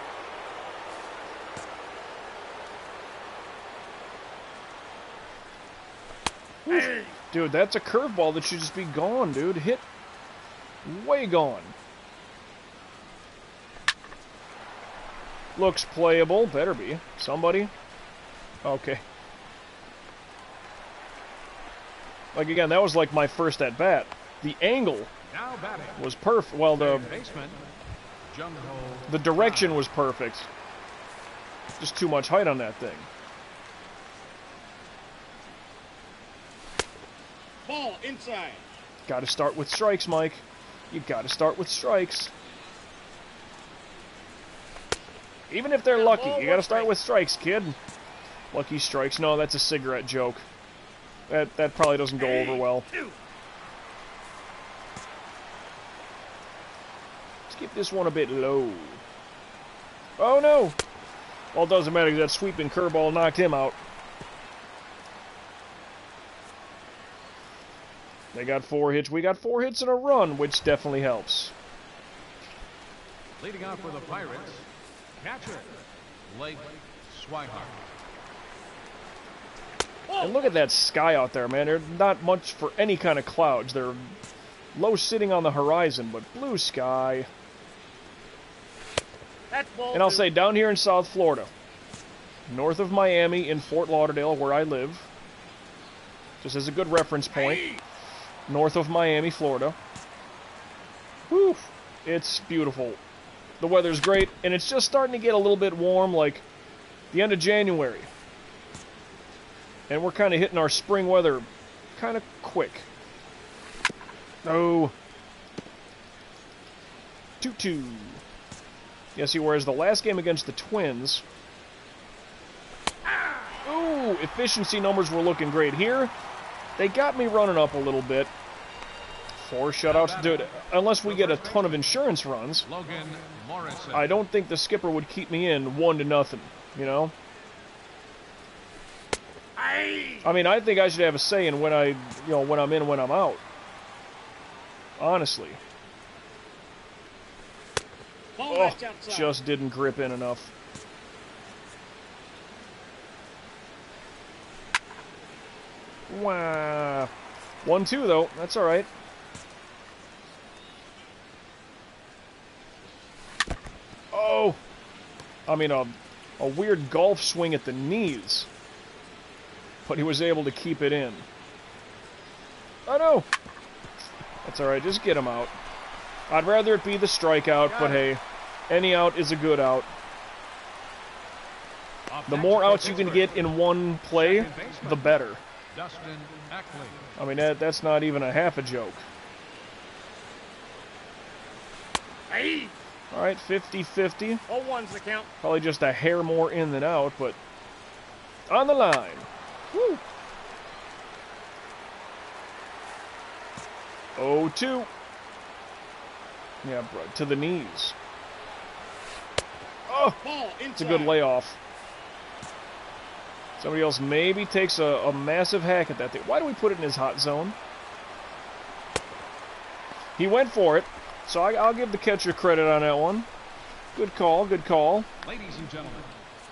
Dude, that's a curveball that should just be gone, dude. Hit way gone. Looks playable. Better be. Somebody. Okay. Like, again, that was like my first at-bat. The angle was perfect. Well, the direction was perfect. Just too much height on that thing. Ball inside. Got to start with strikes, Mike. You got to start with strikes. Even if they're lucky, you got to start with strikes, kid. Lucky strikes. No, that's a cigarette joke. That probably doesn't go over well. Let's keep this one a bit low. Oh, no. Well, it doesn't matter because that sweeping curveball knocked him out. They got 4 hits. We got 4 hits and a run, which definitely helps. Leading off for the Pirates, catcher, Blake Swihart. And look at that sky out there, man. There's not much for any kind of clouds. They're low sitting on the horizon, but blue sky. And I'll say down here in South Florida, north of Miami in Fort Lauderdale, where I live, just as a good reference point, north of Miami, Florida. Whew, it's beautiful. The weather's great, and it's just starting to get a little bit warm, like the end of January. And we're kind of hitting our spring weather kind of quick. Oh. 2-2. Yeah, see, whereas the last game against the Twins... Ooh, efficiency numbers were looking great here. They got me running up a little bit. 4 shutouts. Dude, unless we get a ton of insurance runs, I don't think the skipper would keep me in 1-0, you know? I mean, I think I should have a say in when when I'm in, when I'm out. Honestly. Oh, just didn't grip in enough. Wow. 1-2, though. That's all right. Oh. I mean, a weird golf swing at the knees. But he was able to keep it in. Oh, no. That's all right. Just get him out. I'd rather it be the strikeout, but hey, any out is a good out. The more outs you can get in one play, the better. I mean, that's not even a half a joke. Hey. All right, 50-50. 0-1's the count. Probably just a hair more in than out, but on the line. Woo. 0-2. Yeah, bro, to the knees. Oh, Ball inside. it's a good layoff. Somebody else maybe takes a massive hack at that thing. Why do we put it in his hot zone? He went for it, so I'll give the catcher credit on that one. Good call, good call. Ladies and gentlemen,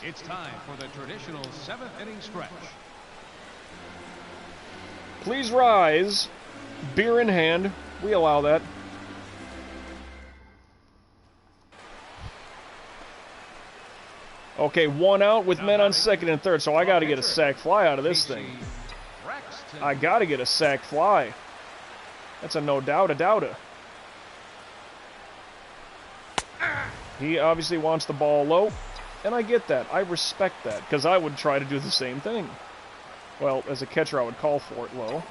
it's time for the traditional 7th inning stretch. Please rise. Beer in hand. We allow that. Okay, 1 out with men on second and third, so I got to get a sac fly out of this thing. I got to get a sac fly. That's a no doubt a doubter. He obviously wants the ball low, and I get that. I respect that, because I would try to do the same thing. Well, as a catcher, I would call for it low.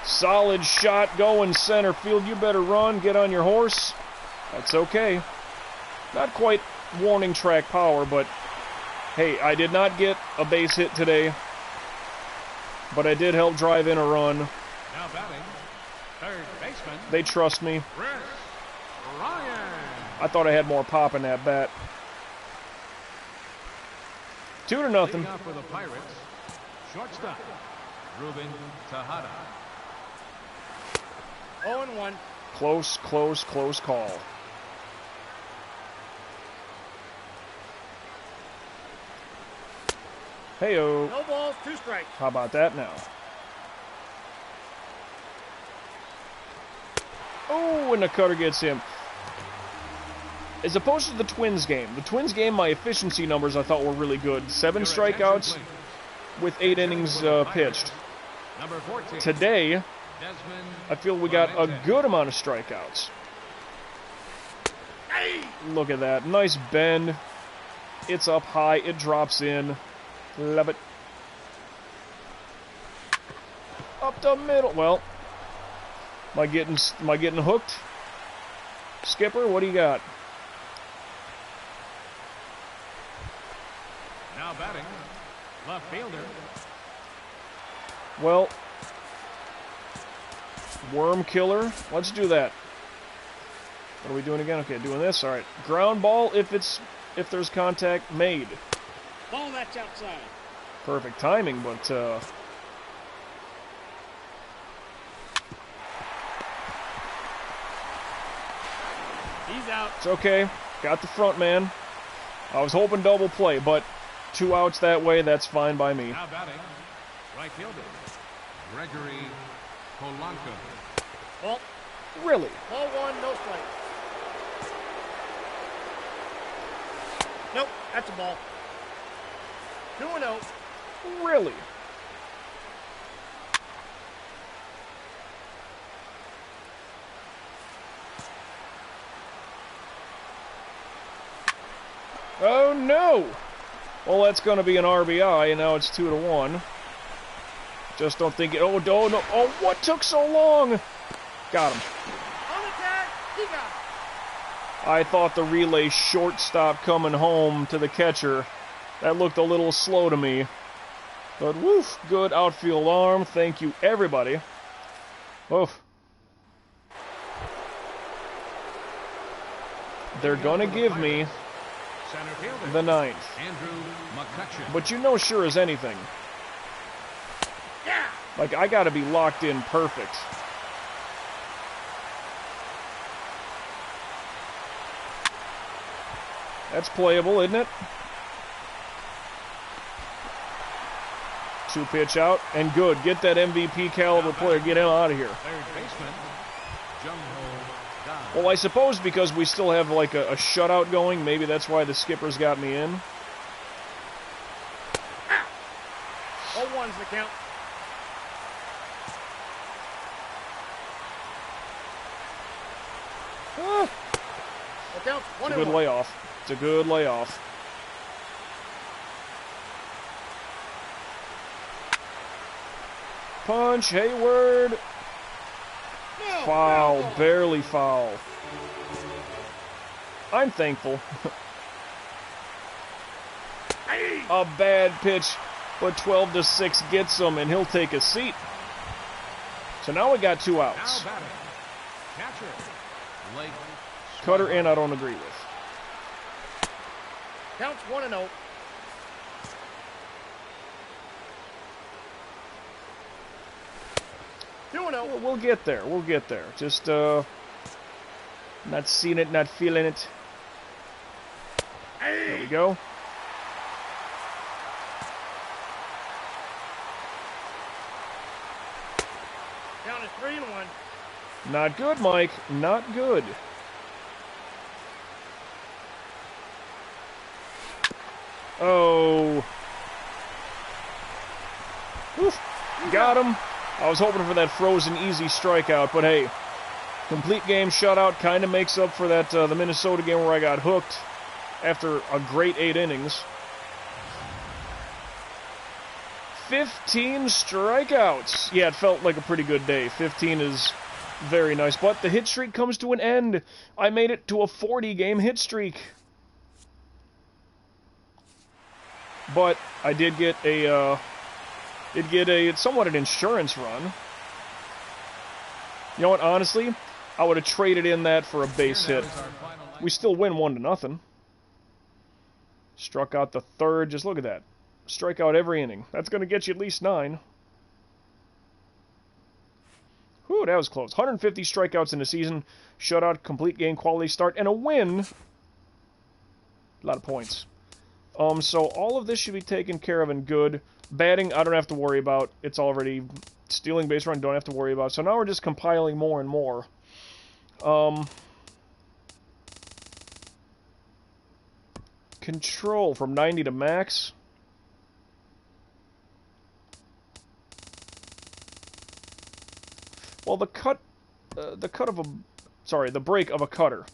Solid shot going center field. You better run. Get on your horse. That's okay. Not quite warning track power, but hey, I did not get a base hit today, but I did help drive in a run. Now batting, third baseman. They trust me. Ryan. I thought I had more pop in that bat. 2-0. Leading off for the Pirates, shortstop, Ruben Tejada. 0-1. Close, close, close call. Hey-o. No balls, 2 strikes. How about that now? Oh, and the cutter gets him. As opposed to the Twins game. The Twins game, my efficiency numbers I thought were really good. 7 strikeouts with 8 innings pitched. Number 14. Today, I feel we got a good amount of strikeouts. Look at that. Nice bend. It's up high. It drops in. Love it. Up the middle. Well, am I getting hooked? Skipper, what do you got? Now batting, left fielder. Well, worm killer. Let's do that. What are we doing again? Okay, doing this. All right. Ground ball if there's contact made. Ball that's outside. Perfect timing, but He's out. it's okay. Got the front man. I was hoping double play, but 2 outs that way, that's fine by me. Now batting, right fielder, Gregory Polanco. Ball. Really? Ball 1, no strikes. Nope, that's a ball. 2-0. Really? Oh no! Well, that's going to be an RBI, and now it's 2-1. Just don't think it. Oh, no! Oh, what took so long? Got him. On the tag, he got it. I thought the relay shortstop coming home to the catcher. That looked a little slow to me. But woof, good outfield arm. Thank you, everybody. Oof. They're going to give me Center fielder, the 9th. Andrew McCutcheon. But you know sure as anything. Yeah. Like, I got to be locked in perfect. That's playable, isn't it? 2 pitch out, and good. Get that MVP caliber player. Get him out of here. Third baseman, Jung-Ho Kang. Well, I suppose because we still have like a shutout going, maybe that's why the skipper's got me in. 0-1's the count. Ah, The count's it's 1-1. a good layoff. It's a good layoff. Punch, Hayward. No. foul, barely foul. I'm thankful. A bad pitch, but 12-6 gets him, and he'll take a seat. So now we got 2 outs. Now batting. Catcher. Late. Cutter in, I don't agree with. Counts 1-0. We'll get there. We'll get there. Just, not seeing it, not feeling it. There we go. Count is 3-1. Not good, Mike. Not good. Oh. Oof. Got him. I was hoping for that frozen easy strikeout, but hey, complete game shutout kind of makes up for that the Minnesota game where I got hooked after a great 8 innings. 15 strikeouts. Yeah, it felt like a pretty good day. 15 is very nice, but the hit streak comes to an end. I made it to a 40-game hit streak. But I did get a somewhat an insurance run. You know what, honestly, I would have traded in that for a base hit. We still win 1-0. Struck out the third, just look at that. Strike out every inning. That's going to get you at least 9. Whew, that was close. 150 strikeouts in the season, shutout, complete game, quality start, and a win. A lot of points. So all of this should be taken care of and good. Batting, I don't have to worry about. It's already stealing base run, don't have to worry about. So now we're just compiling more and more. Control from 90 to max. Well, the break of a cutter.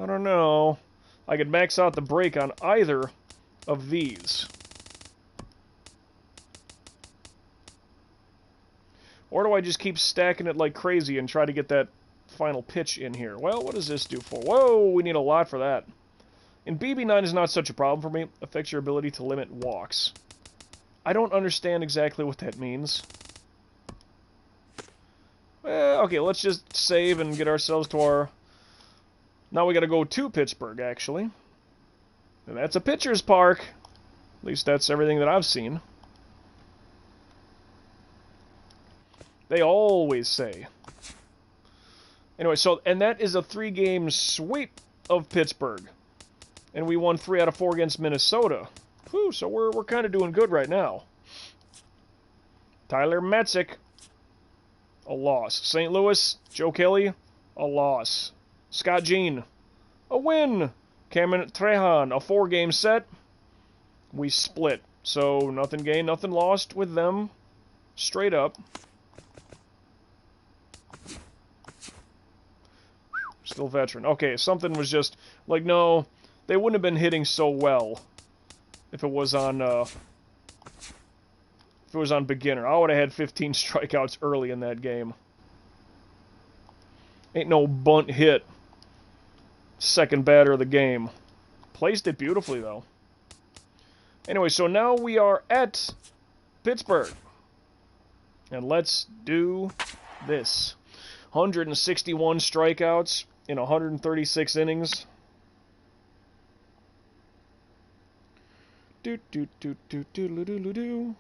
I don't know. I could max out the break on either of these. Or do I just keep stacking it like crazy and try to get that final pitch in here? Well, what does this do for? Whoa, we need a lot for that. And BB9 is not such a problem for me. Affects your ability to limit walks. I don't understand exactly what that means. Okay, let's just save and get ourselves to our... Now we gotta go to Pittsburgh, actually. And that's a pitcher's park. At least that's everything that I've seen. They always say. Anyway, and that is a 3-game sweep of Pittsburgh. And we won 3 out of 4 against Minnesota. Whew, so we're kind of doing good right now. Tyler Matzik, a loss. St. Louis, Joe Kelly, a loss. Scott Jean, a win. Cameron Trehan, a 4-game set. We split. So nothing gained, nothing lost with them. Straight up. Still veteran. Okay, something was just like, no, they wouldn't have been hitting so well if it was on beginner. I would have had 15 strikeouts early in that game. Ain't no bunt hit. Second batter of the game. Placed it beautifully, though. Anyway, so now we are at Pittsburgh. And let's do this. 161 strikeouts in 136 innings. Do do do do do do do do do.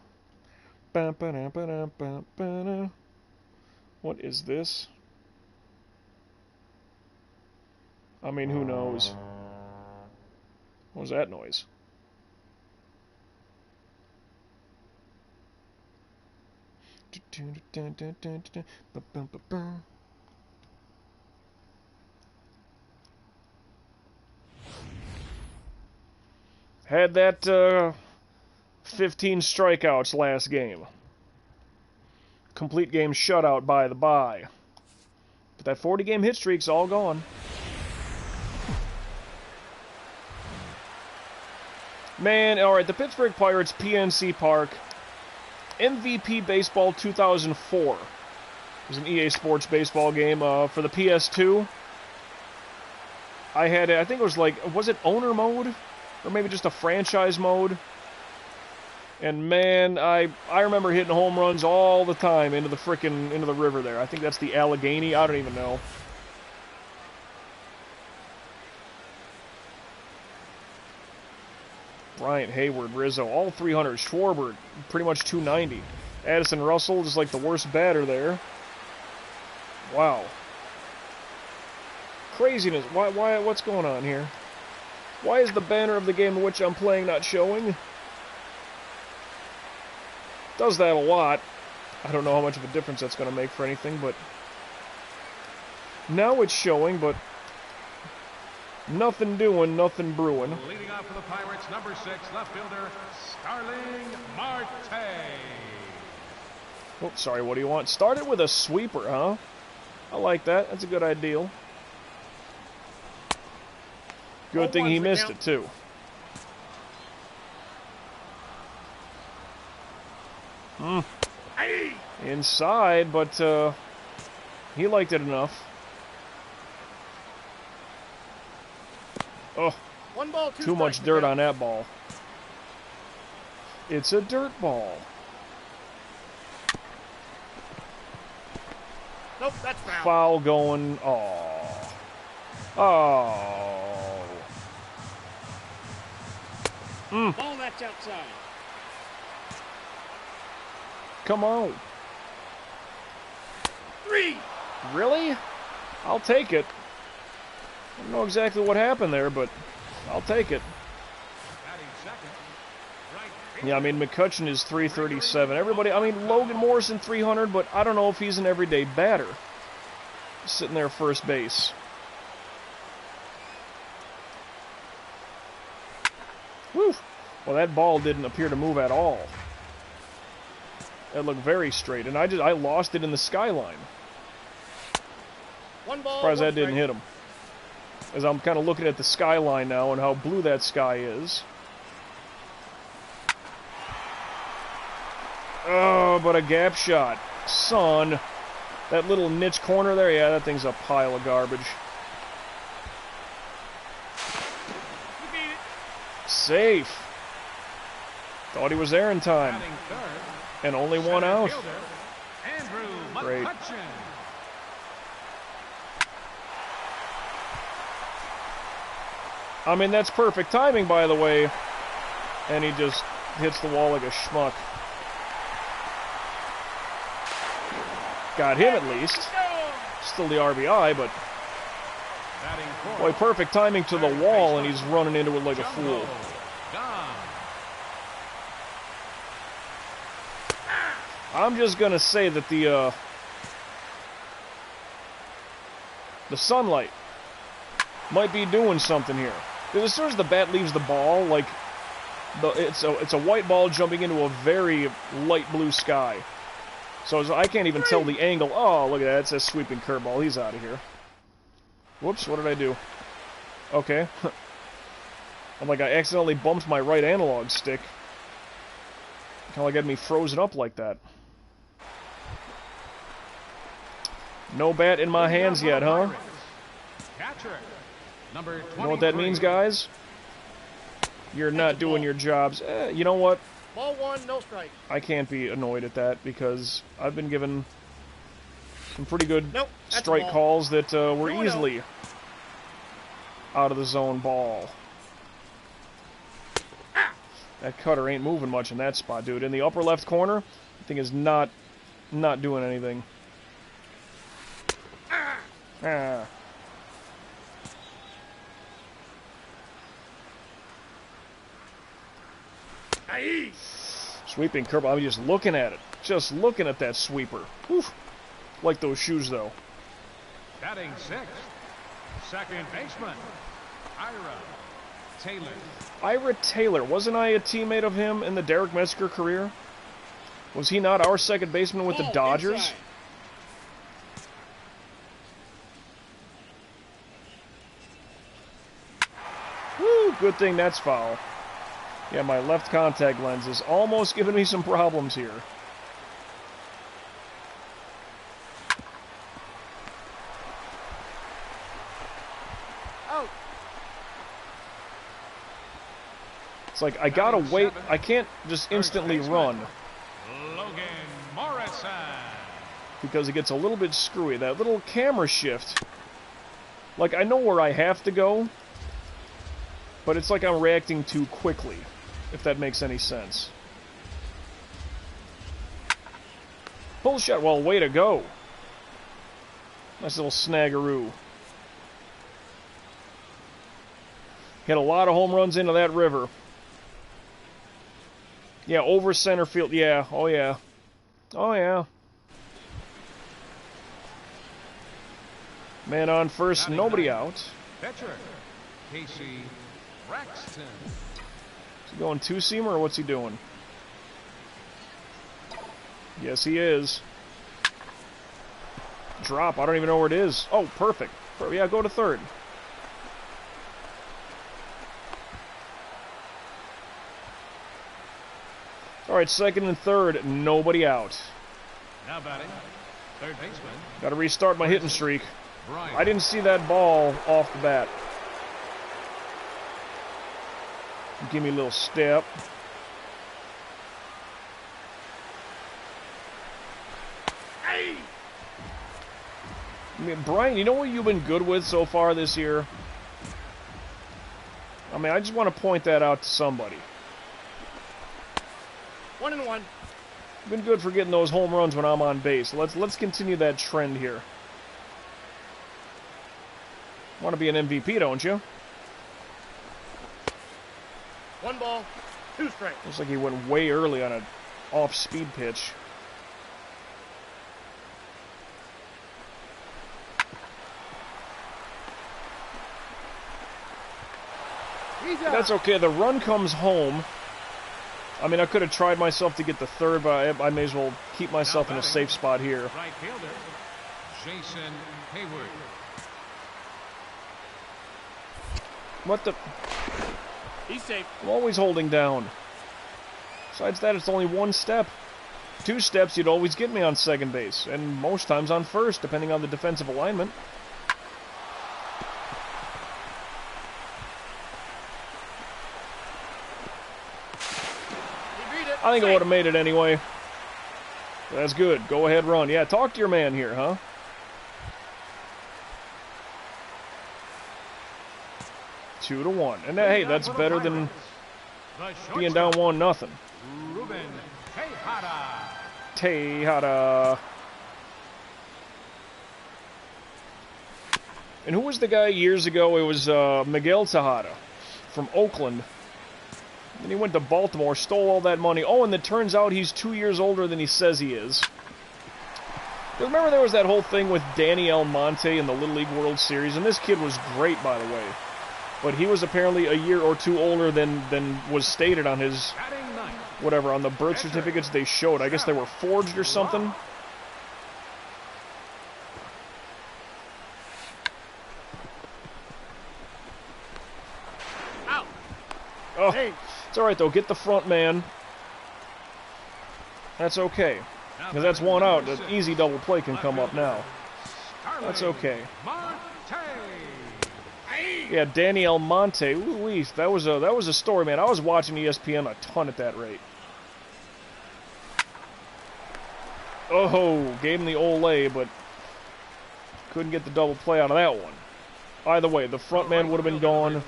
Ba ba da ba da ba ba da. What is this? I mean, who knows? What was that noise? Had that 15 strikeouts last game. Complete game shutout by the by. But that 40-game hit streak's all gone. Man, alright, the Pittsburgh Pirates, PNC Park, MVP Baseball 2004. It was an EA Sports baseball game for the PS2. I had, I think it was like, was it owner mode? Or maybe just a franchise mode? And man, I remember hitting home runs all the time into the river there. I think that's the Allegheny. I don't even know. Bryant, Hayward, Rizzo, all 300. Schwarber, pretty much 290. Addison Russell, just like the worst batter there. Wow. Craziness. Why, what's going on here? Why is the banner of the game in which I'm playing not showing? Does that a lot. I don't know how much of a difference that's going to make for anything, but now it's showing, but nothing doing, nothing brewing. Leading off for the Pirates, number 6, left fielder, Starling Marte. Oh, sorry, what do you want? Start it with a sweeper, huh? I like that. That's a good idea. Good thing he missed it, too. Inside, but he liked it enough. Oh, One ball, too much dirt on that ball. It's a dirt ball. Nope, that's foul. Foul going. Oh. Oh. Ball that's outside. Come on. 3. Really? I'll take it. I don't know exactly what happened there, but I'll take it. Yeah, I mean, McCutcheon is 337. Everybody, I mean, Logan Morrison 300, but I don't know if he's an everyday batter. Sitting there first base. Woo! Well, that ball didn't appear to move at all. It looked very straight, and I lost it in the skyline. One ball. Surprised one that didn't strike. hit him. As I'm kind of looking at the skyline now and how blue that sky is. Oh, but a gap shot. Son. That little niche corner there, yeah, that thing's a pile of garbage. You beat it. Safe. Thought he was there in time. Batting third, And only one out. fielder, Andrew Great. McCutcheon. I mean, that's perfect timing, by the way. And he just hits the wall like a schmuck. Got him at least. Still the RBI, but Batting fourth, boy, perfect timing to the wall, and he's running into it like a fool. Jumbo. Gone. I'm just gonna say that the sunlight might be doing something here. Because as soon as the bat leaves the ball, like it's a white ball jumping into a very light blue sky. So I can't even tell the angle. Oh, look at that! It's a sweeping curveball. He's out of here. Whoops! What did I do? Okay. I'm like, I accidentally bumped my right analog stick. Kind of like had me frozen up like that. No bat in my hands yet, huh? Catcher, number 23. You know what that means, guys? You're not doing your jobs. You know what? Ball 1, no strike. I can't be annoyed at that because I've been given some pretty good Nope, that's a strike ball. calls that were 2-0. easily out of the zone ball. That cutter ain't moving much in that spot, dude. In the upper left corner, the thing is not doing anything. Ah. Aye. Sweeping curveball. I'm just looking at it. Just looking at that sweeper. Oof. Like those shoes, though. Batting sixth, second baseman, Ira Taylor. Ira Taylor. Wasn't I a teammate of him in the Derek Metzger career? Was he not our second baseman with the Ball Dodgers? inside. Woo, good thing that's foul. Yeah, my left contact lens is almost giving me some problems here. It's like, I gotta wait. I can't just instantly run. Logan Morrison. Because it gets a little bit screwy. That little camera shift. Like, I know where I have to go. But it's like I'm reacting too quickly. If that makes any sense. Pull shot. Well, way to go. Nice little snaggeroo. Hit a lot of home runs into that river. Yeah, over center field. Yeah, oh yeah. Oh yeah. Man on first, nobody out. Pitcher, Casey Braxton. Is he going two-seamer or what's he doing? Yes, he is. Drop. I don't even know where it is. Oh, perfect. Yeah, go to third. All right, second and third, nobody out. Now batting, third baseman. Got to restart my hitting streak. Brian. I didn't see that ball off the bat. Give me a little step. Hey! I mean, Brian, you know what you've been good with so far this year? I mean, I just want to point that out to somebody. 1-1. You've been good for getting those home runs when I'm on base. Let's continue that trend here. Want to be an MVP, don't you? 1 ball, 2 strikes. Looks like he went way early on an off-speed pitch. That's okay. The run comes home. I mean, I could have tried myself to get the third, but I may as well keep myself in a safe spot here. Right fielder, Jason Hayward. What the? He's safe. I'm always holding down. Besides that, it's only 1 step. 2 steps, you'd always get me on second base, and most times on first, depending on the defensive alignment. He beat it. I think I Safe. would have made it anyway. That's good. Go ahead, run. Yeah, talk to your man here, huh? Two to 1. And hey, that's better than being down 1-0. Ruben Tejada. Tejada. And who was the guy years ago? It was Miguel Tejada from Oakland. And he went to Baltimore, stole all that money. Oh, and it turns out he's 2 years older than he says he is. You remember there was that whole thing with Danny Almonte in the Little League World Series? And this kid was great, by the way. But he was apparently a year or two older than was stated on his, whatever, on the birth certificates they showed. I guess they were forged or something. Out. Oh, Hey. it's all right, though. Get the front man. That's okay. Because that's 1 out. An easy double play can come up now. That's okay. Yeah, Danny Almonte. Ooh-wee, that was a story, man. I was watching ESPN a ton at that rate. Oh, gave him the Olay, but couldn't get the double play out of that one. Either way, the front man would have been gone.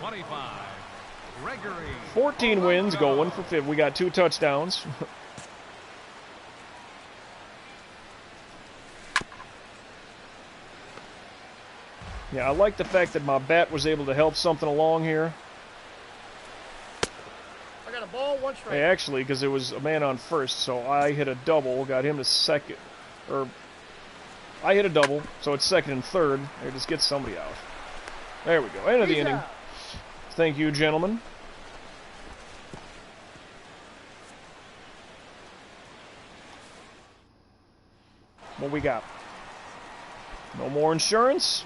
14 wins, going for 5. We got 2 touchdowns. Yeah, I like the fact that my bat was able to help something along here. I got a ball, 1 strike. Hey, actually, because it was a man on first, so I hit a double, got him to second. Or, I hit a double, so it's second and third. There, just get somebody out. There we go, end of the inning. Thank you, gentlemen. What we got? No more insurance?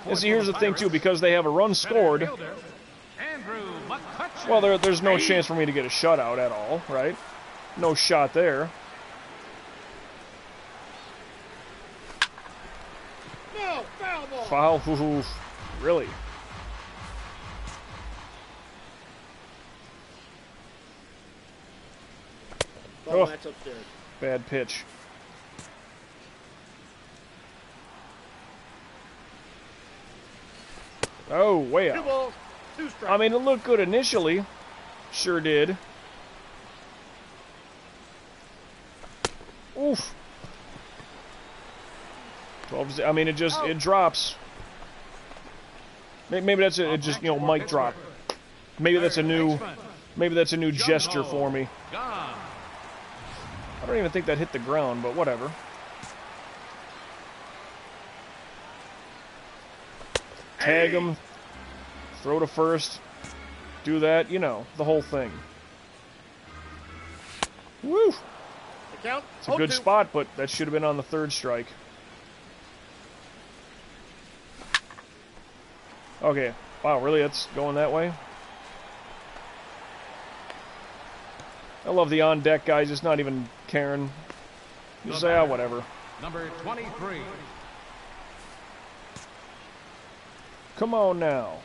And see, here's the thing, too. Because they have a run scored, well, there's no chance for me to get a shutout at all, right? No shot there. No, foul ball. Foul? Ooh, really? Oh. That's upstairs. Bad pitch. Oh, way 2 out. balls, 2 strikes. I mean, it looked good initially. Sure did. Oof. 12. I mean, it just it drops. Maybe that's it. It just mic drop. Maybe that's a new gesture for me. I don't even think that hit the ground, but whatever. Tag him. Throw to first. Do that. The whole thing. Woo! The count. It's a good spot, but that should have been on the 3rd strike. Okay. Wow, really? That's going that way? I love the on-deck guys just not even caring. Just say, whatever. Number 23. Come on now.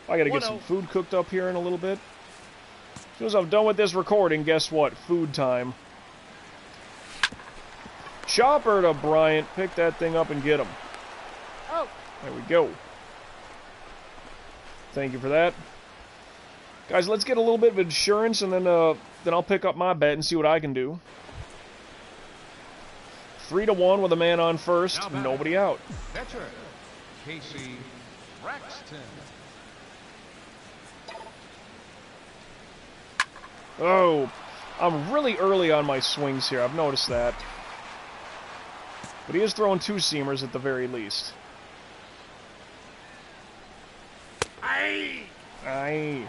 I gotta get 1-0. some food cooked up here in a little bit. As soon as I'm done with this recording, guess what? Food time. Chopper to Bryant. Pick that thing up and get him. Oh. There we go. Thank you for that. Guys, let's get a little bit of insurance, and then I'll pick up my bet and see what I can do. 3-1 with a man on first. Nobody out. Catcher, Casey Braxton. Oh, I'm really early on my swings here. I've noticed that. But he is throwing 2-seamers at the very least. Aye. Aye.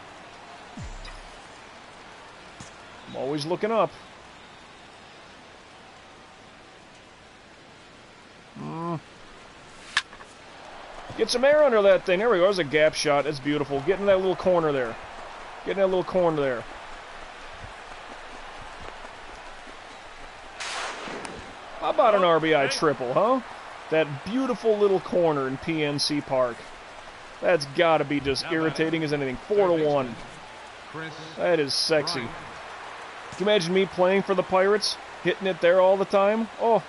I'm always looking up. Get some air under that thing. There we go. There's a gap shot. That's beautiful. Get in that little corner there. Get in that little corner there. How about an RBI triple, huh? That beautiful little corner in PNC Park. That's got to be just irritating as anything. 4-1. That is sexy. Can you imagine me playing for the Pirates? Hitting it there all the time? Oh.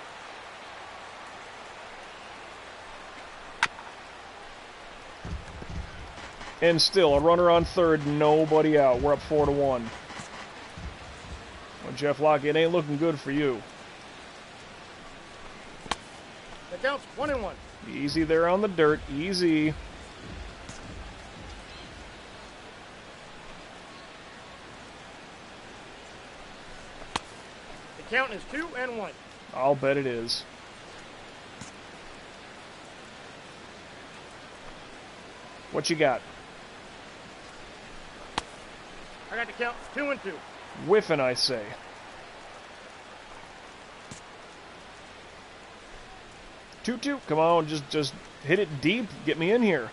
And still, a runner on third, nobody out. We're up 4-1. Well, Jeff Locke, it ain't looking good for you. The count's 1-1. Easy there on the dirt. Easy. The count is 2-1. I'll bet it is. What you got? I got the count 2-2. Whiffing, I say. Toot-toot. Come on, just hit it deep. Get me in here.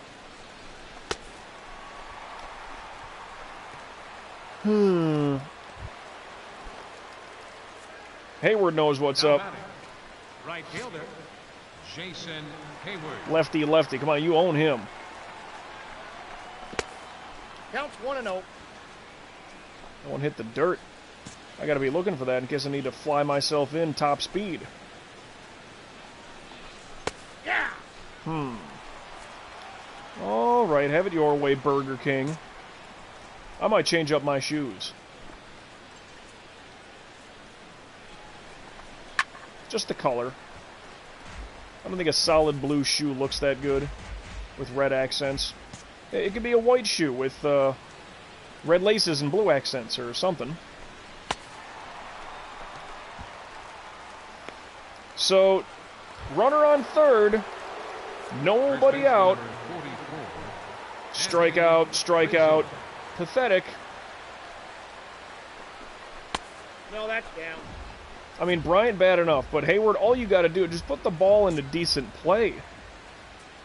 Hayward knows what's up. Right fielder, Jason Hayward. Lefty, lefty. Come on, you own him. Count's 1-0. I won't hit the dirt. I gotta be looking for that in case I need to fly myself in top speed. Yeah. All right, have it your way, Burger King. I might change up my shoes. Just the color. I don't think a solid blue shoe looks that good with red accents. It could be a white shoe with red laces and blue accents or something. So, runner on third, nobody out. Strikeout, strikeout. Pathetic. No, that's down. I mean, Bryant bad enough, but Hayward, all you got to do is just put the ball into decent play.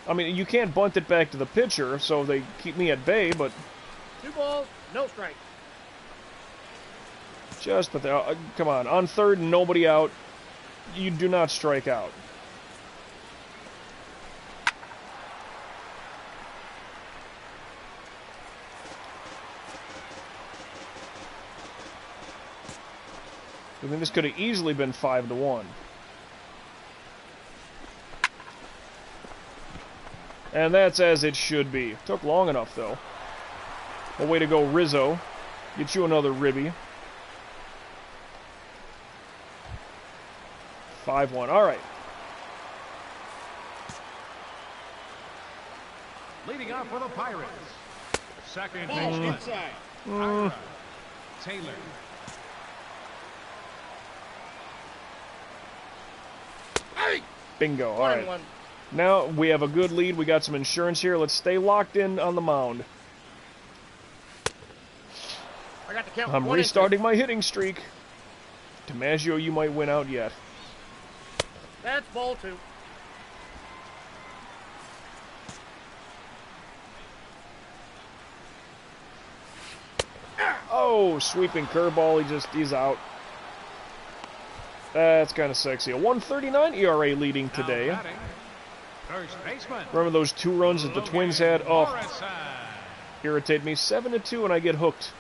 I mean, you can't bunt it back to the pitcher, so they keep me at bay, but 2 balls, no strike. just pathetic. Come on, on third, nobody out. You do not strike out. I mean, this could have easily been 5-1. And that's as it should be. Took long enough, though. A way to go, Rizzo. Get you another ribby. 5-1. All right. Leading off for the Pirates. Second Ball baseman. inside. Ira Taylor. Hey! Bingo. All 1 right. and 1. Now we have a good lead. We got some insurance here. Let's stay locked in on the mound. I got the count. I'm 1 and 2. restarting my hitting streak. DiMaggio, you might win out yet. That's ball 2. Oh, sweeping curveball. He's out. That's kind of sexy. A 1.39 ERA leading Now today. batting, first baseman. Remember those 2 runs that the Twins had? Oh, Morrison. irritate me. 7-2 and I get hooked.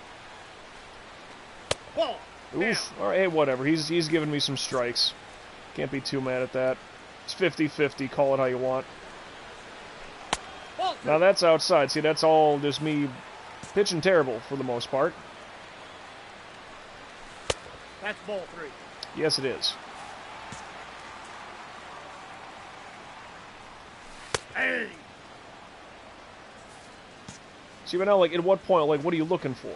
Ball. Oof. All right, hey, whatever. He's giving me some strikes. Can't be too mad at that. It's 50-50. Call it how you want. Ball 2. Now that's outside. See, that's all just me pitching terrible for the most part. That's ball 3. Yes, it is. Hey! See, but now, like, at what point, like, what are you looking for?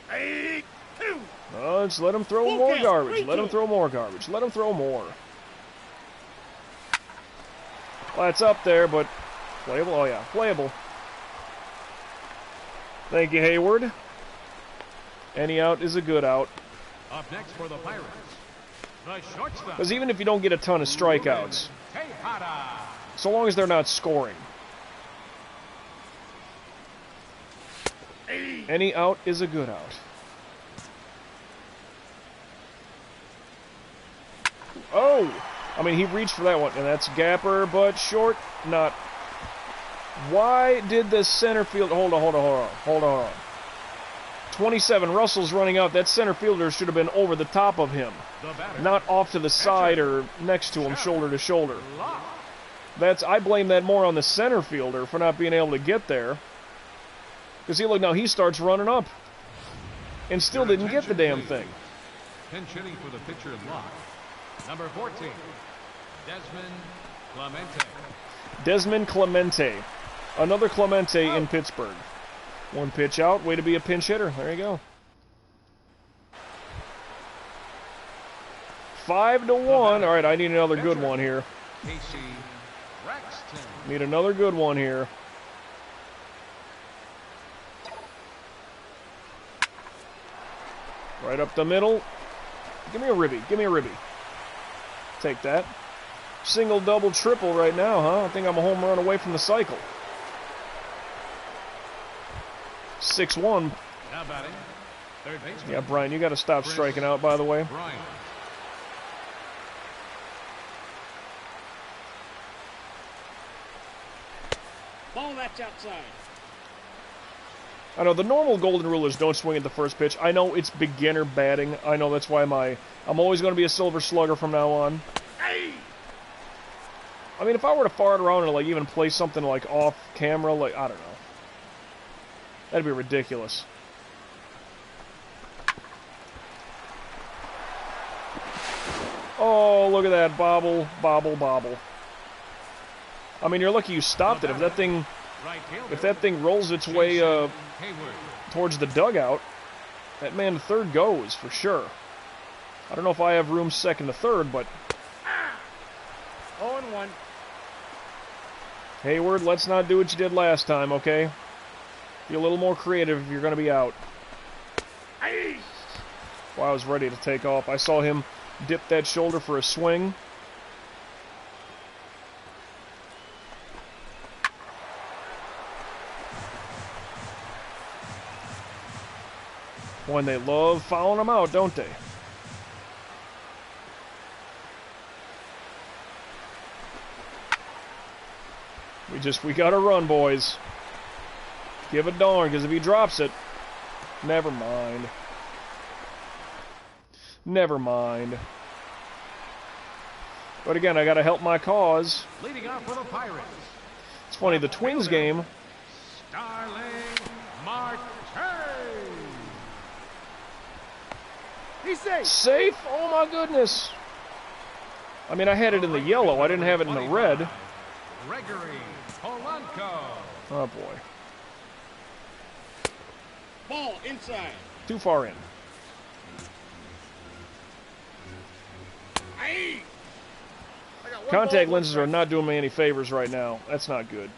Hey! 2. Let's let him throw Full more count. garbage. Let him 3-2. throw more garbage. Let him throw more. Well, it's up there, but playable. Oh, yeah, playable. Thank you, Hayward. Any out is a good out. Up next for the Pirates. The shortstop. Because even if you don't get a ton of strikeouts, Tejada. so long as they're not scoring, any out is a good out. Oh! I mean, he reached for that one, and that's Gapper, but short, not. Why did the center field... Hold on. 27, Russell's running out. That center fielder should have been over the top of him, The batter. not off to the side or next to him, shoulder to shoulder. Lock. I blame that more on the center fielder for not being able to get there. Because see, look, now he starts running up. And still didn't get the damn thing. Pinch hitting for the pitcher Lock. Number 14, Desmond Clemente. Desmond Clemente. Another Clemente in Pittsburgh. 1 pitch out. Way to be a pinch hitter. There you go. 5-1. All right, I need another good one here. Casey Braxton. Need another good one here. Right up the middle. Give me a ribby. Give me a ribby. Take that. Single, double, triple right now, huh? I think I'm a home run away from the cycle. 6-1. Now batting, third baseman. Yeah, Brian, you got to stop striking out, by the way. Bryant. Ball that's outside. I know the normal golden rule is don't swing at the first pitch. I know it's beginner batting. I know that's why I'm always going to be a silver slugger from now on. Hey! I mean, if I were to fart around and like even play something like off camera, like I don't know, that'd be ridiculous. Oh, look at that bobble, bobble, bobble. I mean, you're lucky you stopped it. If that thing, Right fielder. if that thing rolls its way Hayward. towards the dugout, that man to third goes for sure. I don't know if I have room second to third, but 0-1. Hayward, let's not do what you did last time, okay? Be a little more creative if you're going to be out. Hey! Well, I was ready to take off. I saw him dip that shoulder for a swing. When they love fouling them out, don't they? We gotta run, boys. Give a darn, because if he drops it, never mind. Never mind. But again, I gotta help my cause. Leading off for the Pirates. It's funny, the Twins game... Starling Marte. He's safe. Safe? Oh my goodness. I mean, I had it in the yellow. I didn't have it in the red. Gregory Polanco. Oh boy. Ball inside. Too far in. Aye. I got one Contact ball, lenses are not doing me any favors right now. That's not good.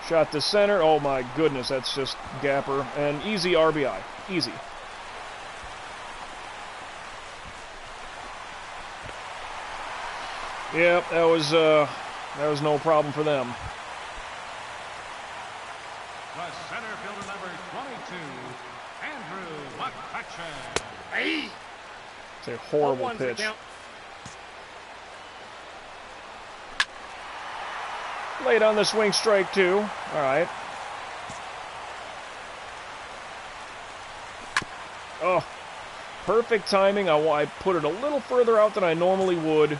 Shot to center. Oh my goodness, that's just gapper. And easy RBI. Easy. Yep, that was no problem for them. The center fielder number 22, Andrew McCutcheon. Aye. It's a horrible Ball one's the pitch. count. Late on the swing, strike two. All right. Oh, perfect timing. I put it a little further out than I normally would.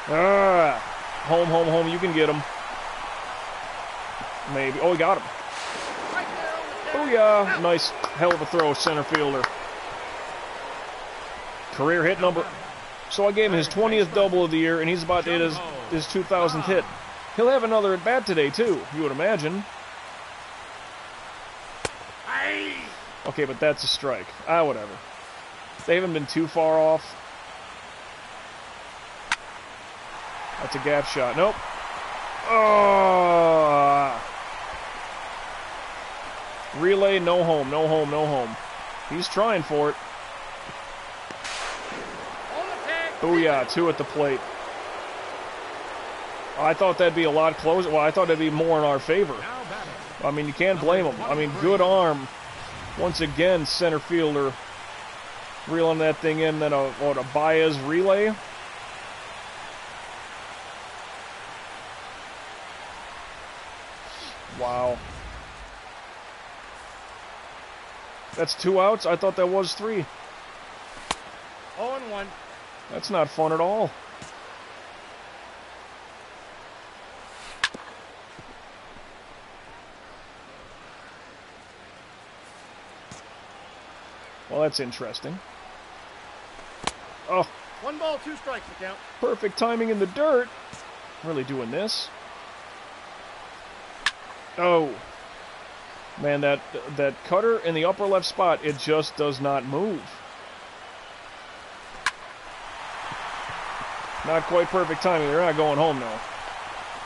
Ah, home, home, home. You can get him. Maybe. Oh, he got him. Right there on the Booyah. Nice, hell of a throw, center fielder. Career hit number... So I gave him his 20th double of the year, and he's about to hit his 2000th hit. He'll have another at-bat today, too, you would imagine. Aye. Okay, but that's a strike. Ah, whatever. They haven't been too far off. That's a gap shot. Nope. Oh. Relay, no home, no home, no home. He's trying for it. On the tag. Booyah, two at the plate. I thought that'd be a lot closer. Well, I thought it'd be more in our favor. Now batting. I mean, you can't blame him. I mean, good arm. Once again, center fielder reeling that thing in. Then a Baez relay. Wow. That's 2 outs? I thought that was 3. 0-1. That's not fun at all. Well, that's interesting. Oh, 1 ball, 2 strikes to count. perfect timing in the dirt. Really doing this. Oh. Man, that cutter in the upper left spot, it just does not move. Not quite perfect timing. They're not going home, though.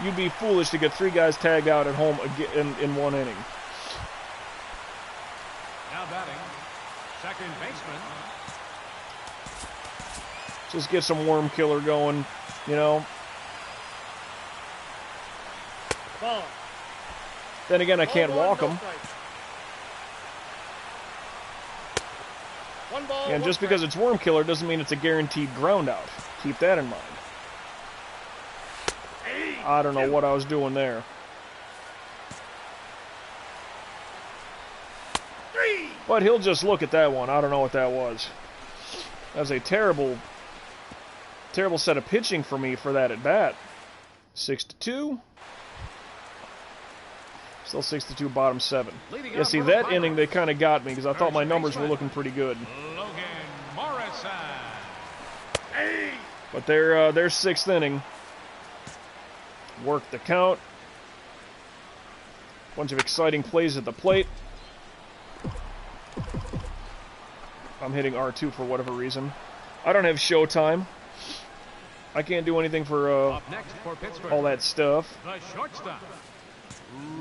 You'd be foolish to get 3 guys tagged out at home in 1 inning. Now batting. Second baseman. Just get some worm killer going, you know. Ball. Then again, I can't walk them. 1 ball. And just because it's worm killer doesn't mean it's a guaranteed ground out. Keep that in mind. I don't know what I was doing there. 3. But he'll just look at that one. I don't know what that was. That was a terrible set of pitching for me for that at bat. 6-2. Still 6-2, bottom 7. Yeah, see, that inning they kind of got me because I thought my numbers were looking pretty good. Logan Morrison. But their 6th inning worked the count. Bunch of exciting plays at the plate. I'm hitting R2 for whatever reason. I don't have showtime. I can't do anything for Up next for Pittsburgh. all that stuff. The shortstop,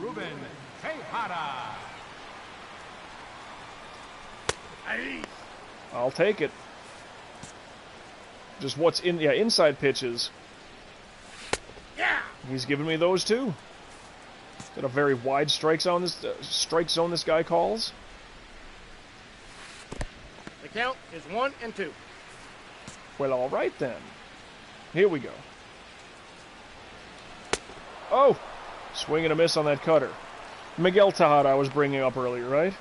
Ruben Tejada. Aye. I'll take it. Just what's in, yeah, inside pitches. Yeah. He's giving me those too. Got a very wide strike zone. Strike zone this guy calls. The count is 1-2. Well, all right then. Here we go. Oh, swing and a miss on that cutter. Miguel Tejada I was bringing up earlier, right?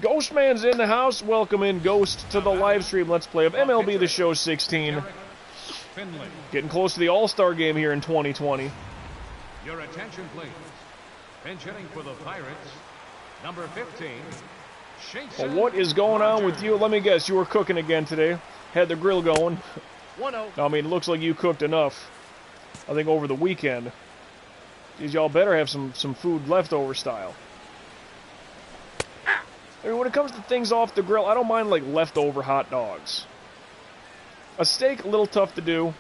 Ghostman's in the house. Welcome in, Ghost, to the live stream Let's Play of MLB The Show 16. Getting close to the All-Star game here in 2020. Your attention, please. Pinch hitting for the Pirates, number 15. Well, what is going on with you? Let me guess, you were cooking again today. Had the grill going. 1-0. I mean, it looks like you cooked enough. I think over the weekend. Geez, y'all better have some food leftover style. I mean, when it comes to things off the grill, I don't mind, like, leftover hot dogs. A steak, a little tough to do.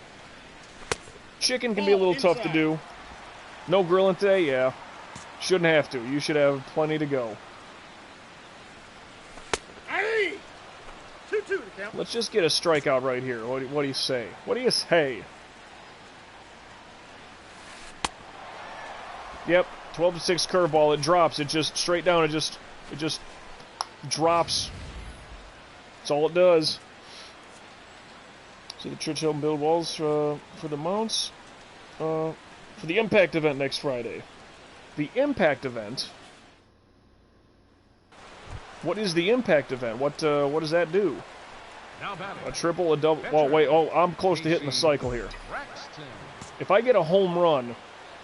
Chicken can be a little tough to do. No grilling today? Yeah. Shouldn't have to. You should have plenty to go. 2-2 to count. Let's just get a strikeout right here. What do you say? What do you say? Yep, 12-6 curveball. It drops. It just straight down. It just drops. That's all it does. See the Churchill and build walls for the mounts for the Impact event next Friday. The Impact event. What is the Impact event? What does that do? A triple, a double. Oh wait, oh I'm close to hitting the cycle here. If I get a home run,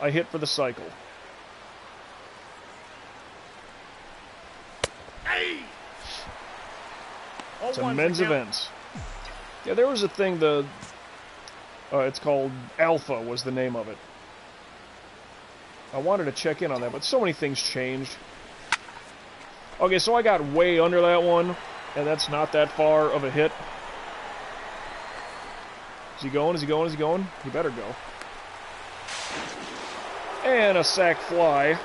I hit for the cycle. It's a men's event. Yeah, there was a thing. It's called Alpha was the name of it. I wanted to check in on that, but so many things changed. Okay, so I got way under that one, and that's not that far of a hit. Is he going? Is he going? Is he going? He better go. And a sac fly.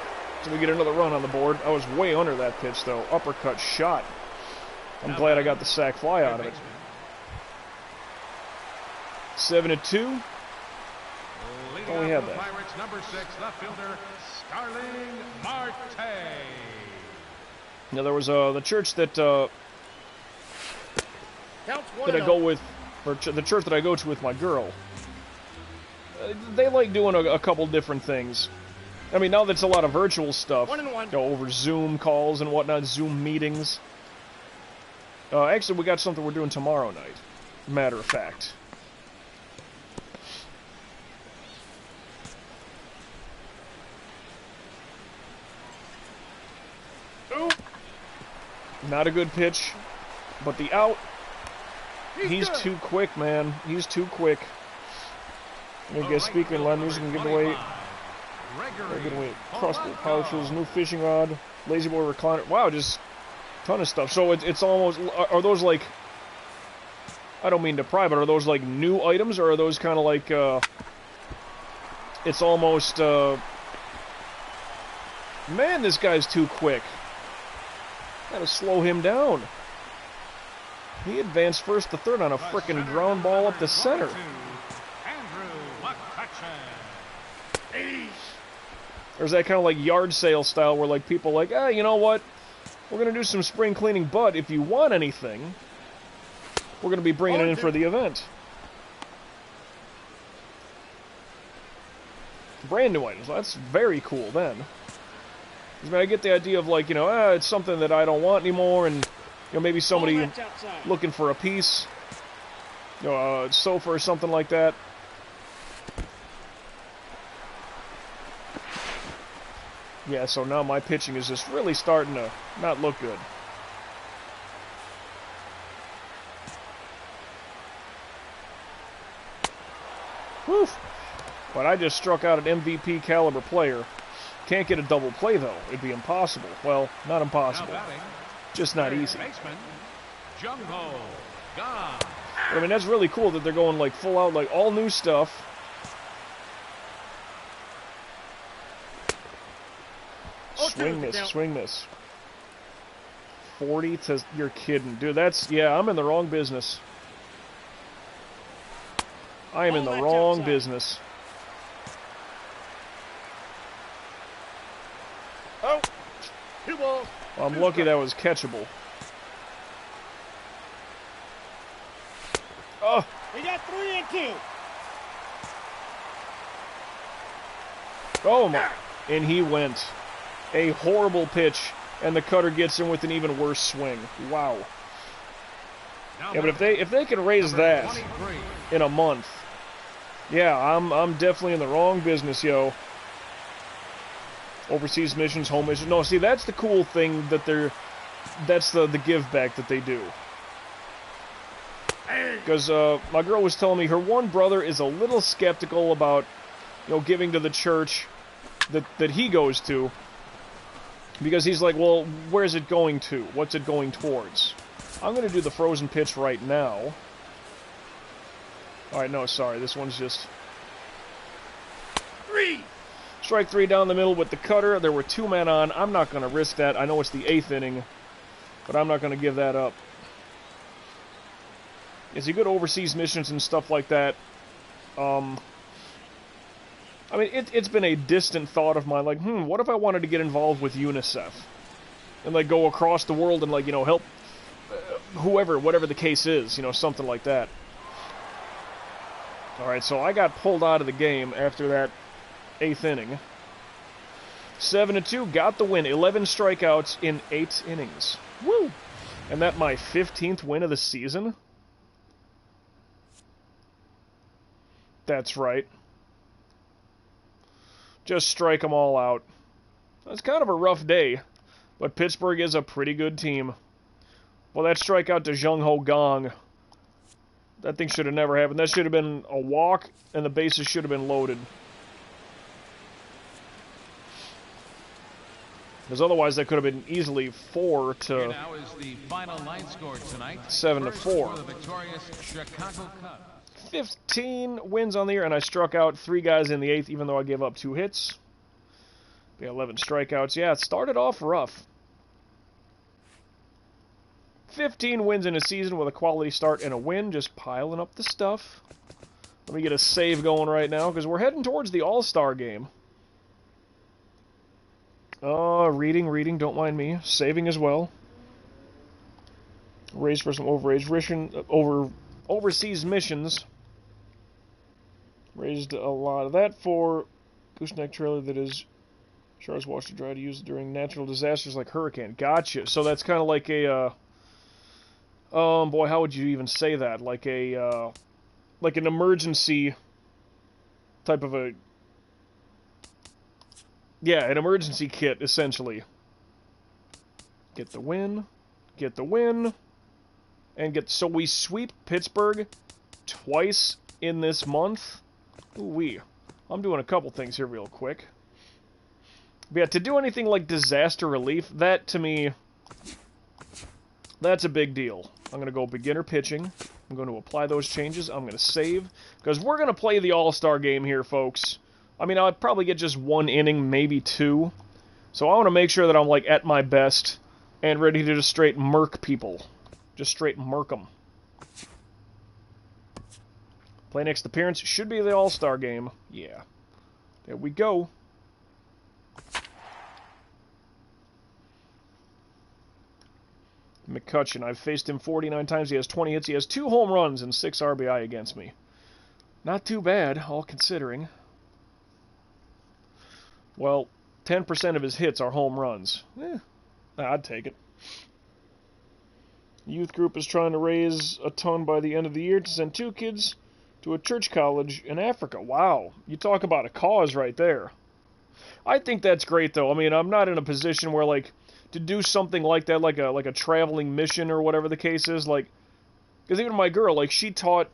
So we get another run on the board. I was way under that pitch, though. Uppercut shot. I'm glad I got the sac fly out of it. 7-2. Oh, we had that. Pirates number 6 left fielder Starling Marte. Now there was the church that I go with, or the church that I go to with my girl. They like doing a couple different things. I mean, now that's a lot of virtual stuff. 1-1. Go over Zoom calls and whatnot, Zoom meetings. Actually, we got something we're doing tomorrow night. Matter of fact. Not a good pitch, but the out, he's too quick, man. He's too quick. I guess speaking lenders can give away crossbow power tools, new fishing rod, lazy boy recliner. Wow, just a ton of stuff. So it's almost, are those like, I don't mean to pry, but are those like new items, or are those kind of like, it's almost, man, this guy's too quick. Gotta slow him down. He advanced first to third on a frickin' ground ball up the center. There's that kind of like yard sale style where like people like, you know what? We're gonna do some spring cleaning, but if you want anything, we're gonna be bringing it in for the event. Brand new items. Well, that's very cool then. I mean, I get the idea of like, you know, it's something that I don't want anymore, and you know, maybe somebody looking for a piece, you know, a sofa or something like that. Yeah, so now my pitching is just really starting to not look good. Whew. But I just struck out an MVP caliber player. Can't get a double play, though. It'd be impossible. Well, not impossible. Just not easy. I mean, that's really cool that they're going, like, full out, like, all new stuff. Swing this, swing this. 40 to... You're kidding. Dude, that's... Yeah, I'm in the wrong business. I am in the wrong business. Oh, 2 balls. Well, I'm lucky that was catchable. Oh. We got 3-2. Oh my. And he went. a horrible pitch, and the cutter gets in with an even worse swing. Wow. Yeah, but if they can raise that in a month, yeah, I'm definitely in the wrong business, yo. Overseas missions, home missions. No, see, that's the cool thing that that's the give back that they do. Because my girl was telling me her one brother is a little skeptical about, giving to the church that he goes to. Because he's like, well, where's it going to? What's it going towards? I'm going to do the frozen pitch right now. Alright, no, sorry. This one's just... 3. Strike 3 down the middle with the cutter. There were 2 men on. I'm not going to risk that. I know it's the 8th inning, but I'm not going to give that up. As you go to overseas missions and stuff like that, I mean, it's been a distant thought of mine, like, what if I wanted to get involved with UNICEF? And, like, go across the world and, like, help whoever, whatever the case is, something like that. Alright, so I got pulled out of the game after that 8th inning. 7-2, got the win. 11 strikeouts in 8 innings. Woo! And that my 15th win of the season? That's right. Just strike them all out. It's kind of a rough day, but Pittsburgh is a pretty good team. Well, that strikeout to Jung Ho Gong, that thing should have never happened. That should have been a walk, and the bases should have been loaded. Because otherwise, that could have been easily 4 to Here now is the final line score tonight. 7-4. For the victorious Chicago Cubs. 15 wins on the year, and I struck out 3 guys in the 8th, even though I gave up 2 hits. 11 strikeouts. Yeah, it started off rough. 15 wins in a season with a quality start and a win, just piling up the stuff. Let me get a save going right now, because we're heading towards the All-Star game. Reading, don't mind me. Saving as well. Raised for some overseas missions. Raised a lot of that for gooseneck trailer that is sharks washed to dry to use during natural disasters like hurricane. Gotcha. So that's kind of like a, boy, how would you even say that? Like a, like an emergency type of a, yeah, an emergency kit, essentially. Get the win, and so we sweep Pittsburgh twice in this month. Ooh-wee. I'm doing a couple things here real quick. But yeah, to do anything like disaster relief, that, to me, that's a big deal. I'm going to go beginner pitching. I'm going to apply those changes. I'm going to save. Because we're going to play the All-Star game here, folks. I mean, I'll probably get just 1 inning, maybe 2. So I want to make sure that I'm, like, at my best and ready to just straight murk people. Just straight murk them. Play next appearance should be the All-Star game. Yeah. There we go. McCutcheon. I've faced him 49 times. He has 20 hits. He has 2 home runs and 6 RBI against me. Not too bad, all considering. Well, 10% of his hits are home runs. I'd take it. Youth group is trying to raise a ton by the end of the year to send 2 kids to a church college in Africa. Wow, you talk about a cause right there. I think that's great, though. I mean, I'm not in a position where, like, to do something like that, like a traveling mission or whatever the case is, like, because even my girl, like, she taught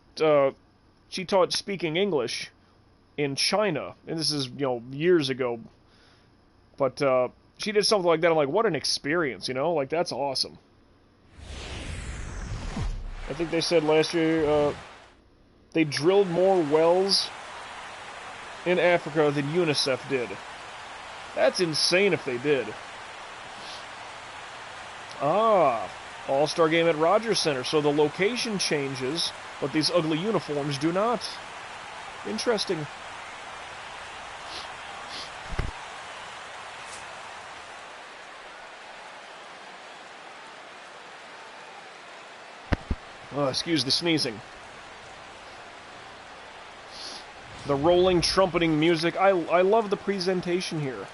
speaking English in China, and this is, years ago, but she did something like that. I'm like, what an experience, like, that's awesome. I think they said last year they drilled more wells in Africa than UNICEF did. That's insane if they did. All-Star game at Rogers Center. So the location changes, but these ugly uniforms do not. Interesting. Oh, excuse the sneezing. The rolling, trumpeting music. I love the presentation here.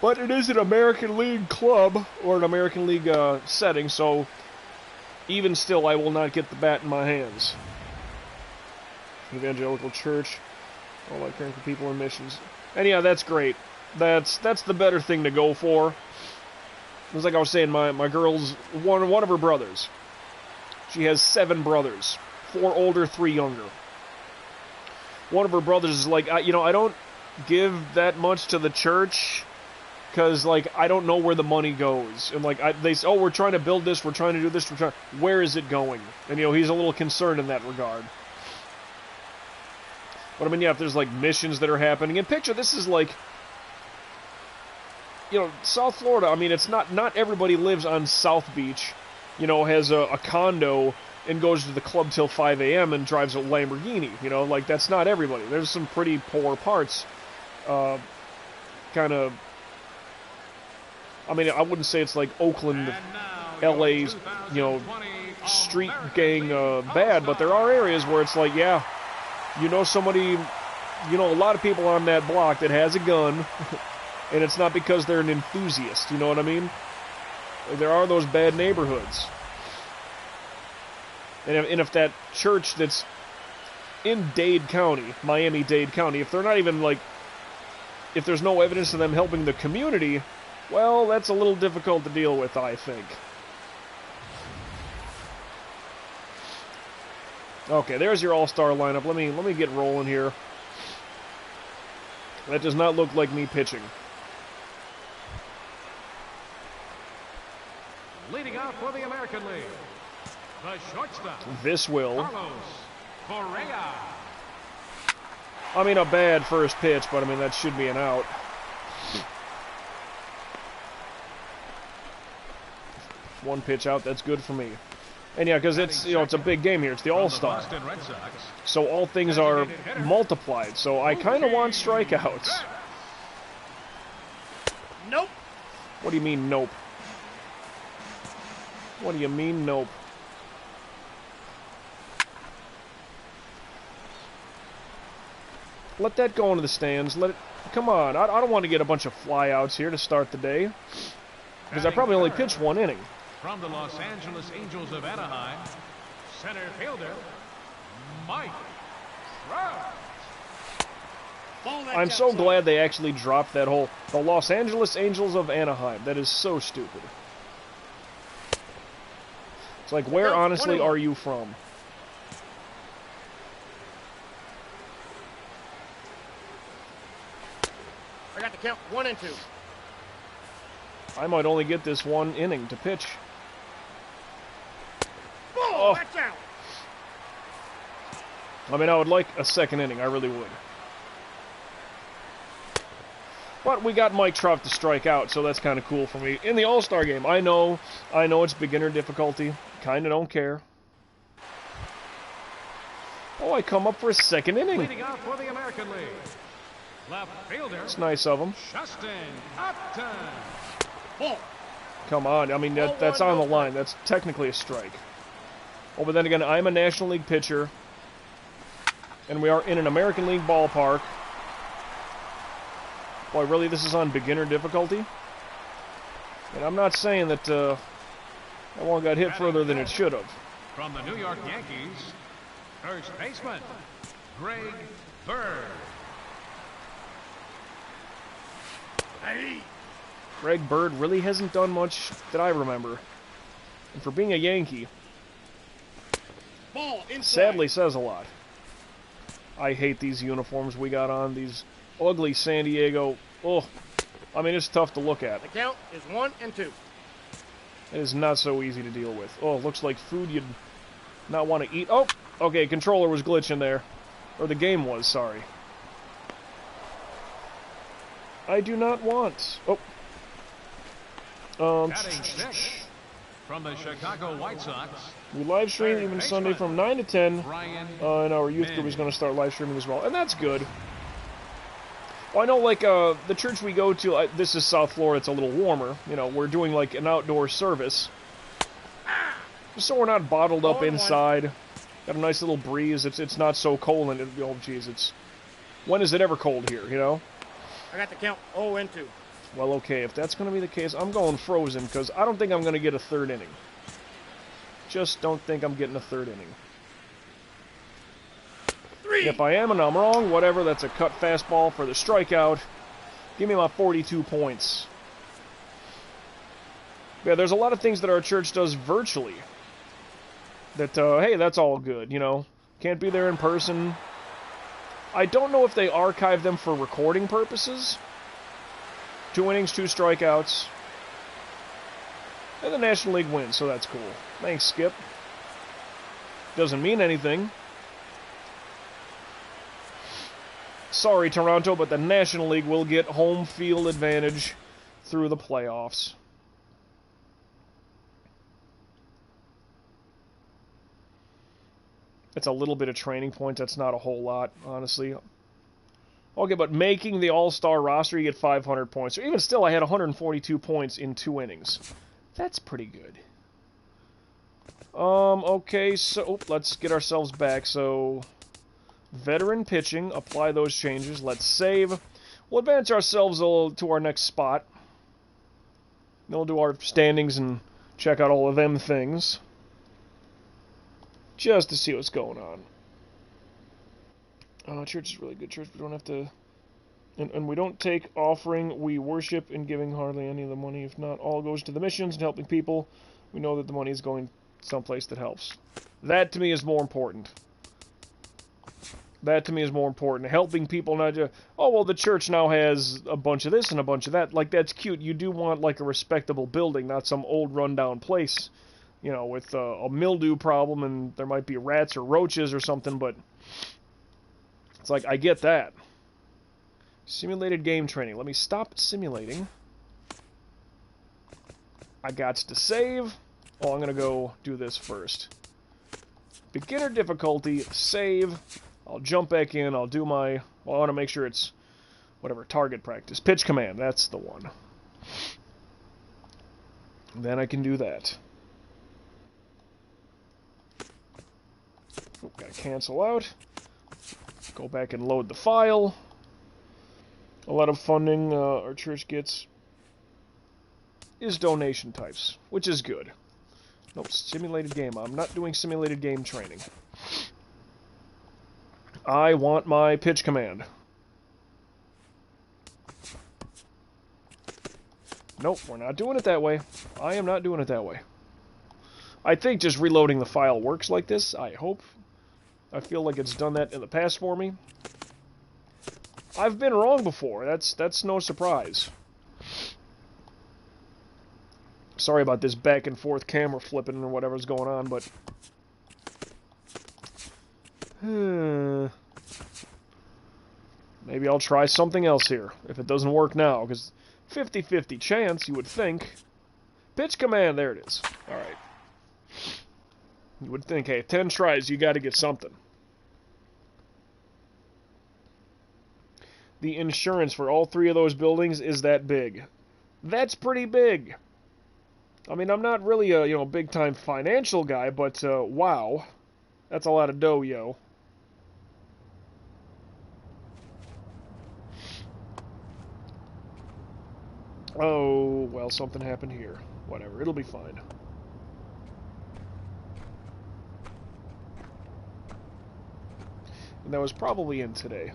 But it is an American League club, or an American League setting, so even still, I will not get the bat in my hands. Evangelical Church, all that caring for people in missions. And yeah, that's great. That's the better thing to go for. It's like I was saying, my girl's one of her brothers. She has 7 brothers, 4 older, 3 younger. One of her brothers is like, I don't give that much to the church because, like, I don't know where the money goes. And, like, they say, oh, we're trying to build this, we're trying to do this, where is it going? And, he's a little concerned in that regard. But, I mean, yeah, if there's, like, missions that are happening, and picture, this is, like, South Florida, I mean, it's not everybody lives on South Beach, has a condo and goes to the club till 5 a.m. and drives a Lamborghini, like, that's not everybody. There's some pretty poor parts, kind of, I mean, I wouldn't say it's like Oakland, LA's, street gang bad, but there are areas where it's like, yeah, somebody, a lot of people on that block that has a gun, and it's not because they're an enthusiast, you know what I mean? There are those bad neighborhoods. And if that church that's in Dade County, Miami-Dade County, if they're not even, like, if there's no evidence of them helping the community, well, that's a little difficult to deal with, I think. Okay, there's your all-star lineup. Let me get rolling here. That does not look like me pitching. Leading off for the American League, the shortstop. This will. Carlos Correa. I mean, a bad first pitch, but I mean, that should be an out. One pitch out, that's good for me. And yeah, because it's, it's a big game here. It's the All-Star. So all things are multiplied. So I kind of want strikeouts. Nope. What do you mean, nope? What do you mean, nope? Let that go into the stands. Let it... Come on. I don't want to get a bunch of flyouts here to start the day. Because I probably only pitched 1 inning. From the Los Angeles Angels of Anaheim, center fielder, Mike Trout. I'm so glad they actually dropped that whole... The Los Angeles Angels of Anaheim. That is so stupid. It's like, where, honestly, are you from? I got the count 1 and 2. I might only get this 1 inning to pitch. Oh, that's out. I mean, I would like a 2nd inning. I really would. But we got Mike Trout to strike out, so that's kind of cool for me. In the All-Star game, I know it's beginner difficulty. Kind of don't care. Oh, I come up for a 2nd inning. Leading off for the American League, left fielder. It's nice of him. Justin Upton. Ball. Come on, I mean, that's on the line. That's technically a strike. Oh, but then again, I'm a National League pitcher, and we are in an American League ballpark. Boy, really, this is on beginner difficulty? And I'm not saying that that one got hit further than it should have. From the New York Yankees, first baseman, Greg Bird. Hey. Greg Bird really hasn't done much that I remember. And for being a Yankee, Ball inside. sadly says a lot. I hate these uniforms we got on, these ugly San Diego. Oh, I mean, it's tough to look at. The count is 1 and 2. It is not so easy to deal with. Oh, it looks like food you'd not want to eat. Oh, okay, controller was glitching there. Or the game was, sorry. I do not want... Oh. Batting sixth, from the Chicago White Sox, we live stream even Sunday from 9 to 10. And our youth group is going to start live streaming as well. And that's good. Well, I know, like, the church we go to, this is South Florida, it's a little warmer. We're doing, like, an outdoor service. Just so we're not bottled up inside. Got a nice little breeze. It's not so cold. And, oh, geez, it's... When is it ever cold here, I got the count 0 and 2. Well, okay, if that's going to be the case, I'm going frozen, because I don't think I'm going to get a third inning. Just don't think I'm getting a third inning. 3. If I am and I'm wrong, whatever, that's a cut fastball for the strikeout. Give me my 42 points. Yeah, there's a lot of things that our church does virtually. That, hey, that's all good, you know. Can't be there in person. I don't know if they archive them for recording purposes. 2 innings, 2 strikeouts. And the National League wins, so that's cool. Thanks, Skip. Doesn't mean anything. Sorry, Toronto, but the National League will get home field advantage through the playoffs. It's a little bit of training points. That's not a whole lot, honestly. Okay, but making the All-Star roster, you get 500 points. So even still, I had 142 points in 2 innings. That's pretty good. Okay, so let's get ourselves back. So, veteran pitching, apply those changes. Let's save. We'll advance ourselves to our next spot. Then we'll do our standings and check out all of them things. Just to see what's going on. Church is really good. Church, we don't have to... And we don't take offering. We worship in giving hardly any of the money. If not, all goes to the missions and helping people. We know that the money is going someplace that helps. That, to me, is more important. That, to me, is more important. Helping people, not just... Oh, well, the church now has a bunch of this and a bunch of that. Like, that's cute. You do want, like, a respectable building, not some old, rundown place. You know, with a mildew problem, and there might be rats or roaches or something, but... It's like, I get that. Simulated game training. Let me stop simulating. I got to save. Oh, I'm going to go do this first. Beginner difficulty, save. I'll jump back in. I'll do my... Well, I want to make sure it's... Whatever, target practice. Pitch command, that's the one. Then I can do that. Oh, gotta cancel out. Go back and load the file. A lot of funding our church gets is donation types, which is good. Nope, simulated game. I'm not doing simulated game training. I want my pitch command. Nope, we're not doing it that way. I am not doing it that way. I think just reloading the file works like this. I hope. I feel like it's done that in the past for me. I've been wrong before. That's no surprise. Sorry about this back and forth camera flipping or whatever's going on, but... Maybe I'll try something else here, if it doesn't work now, because 50-50 chance, you would think. Pitch command, there it is. Alright. You would think, hey, 10 tries, you gotta get something. The insurance for all 3 of those buildings is that big. That's pretty big. I mean, I'm not really a, big-time financial guy, but, wow. That's a lot of dough, yo. Oh, well, something happened here. Whatever, it'll be fine. And that was probably in today.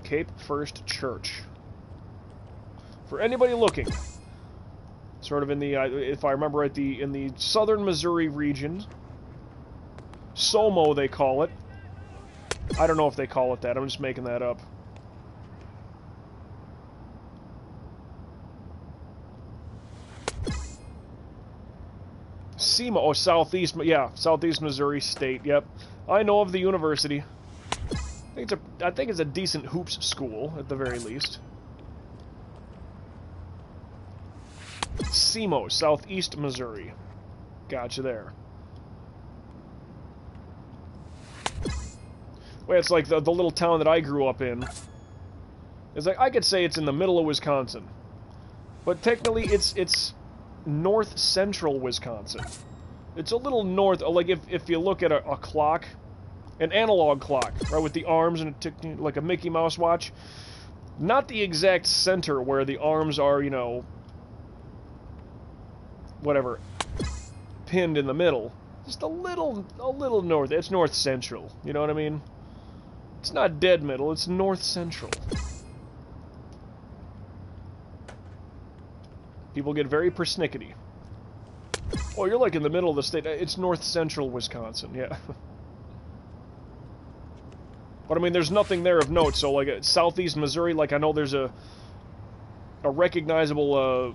Cape First Church. For anybody looking, sort of in the, if I remember right, in the southern Missouri region, SOMO they call it. I don't know if they call it that. I'm just making that up. SEMO, oh, Southeast, yeah, Southeast Missouri State, yep. I know of the university. I think it's a decent hoops school, at the very least. SEMO, Southeast Missouri. Gotcha there. Well, it's like the little town that I grew up in. It's like, I could say it's in the middle of Wisconsin. But technically, it's north-central Wisconsin. It's a little north, like if you look at a clock, An analog clock, right, with the arms and like a Mickey Mouse watch. Not the exact center where the arms are, you know, whatever, pinned in the middle. Just a little north. It's north central. You know what I mean? It's not dead middle. It's north central. People get very persnickety. Oh, you're like in the middle of the state. It's north central Wisconsin. Yeah. But I mean, there's nothing there of note. So like southeast Missouri, like I know there's a recognizable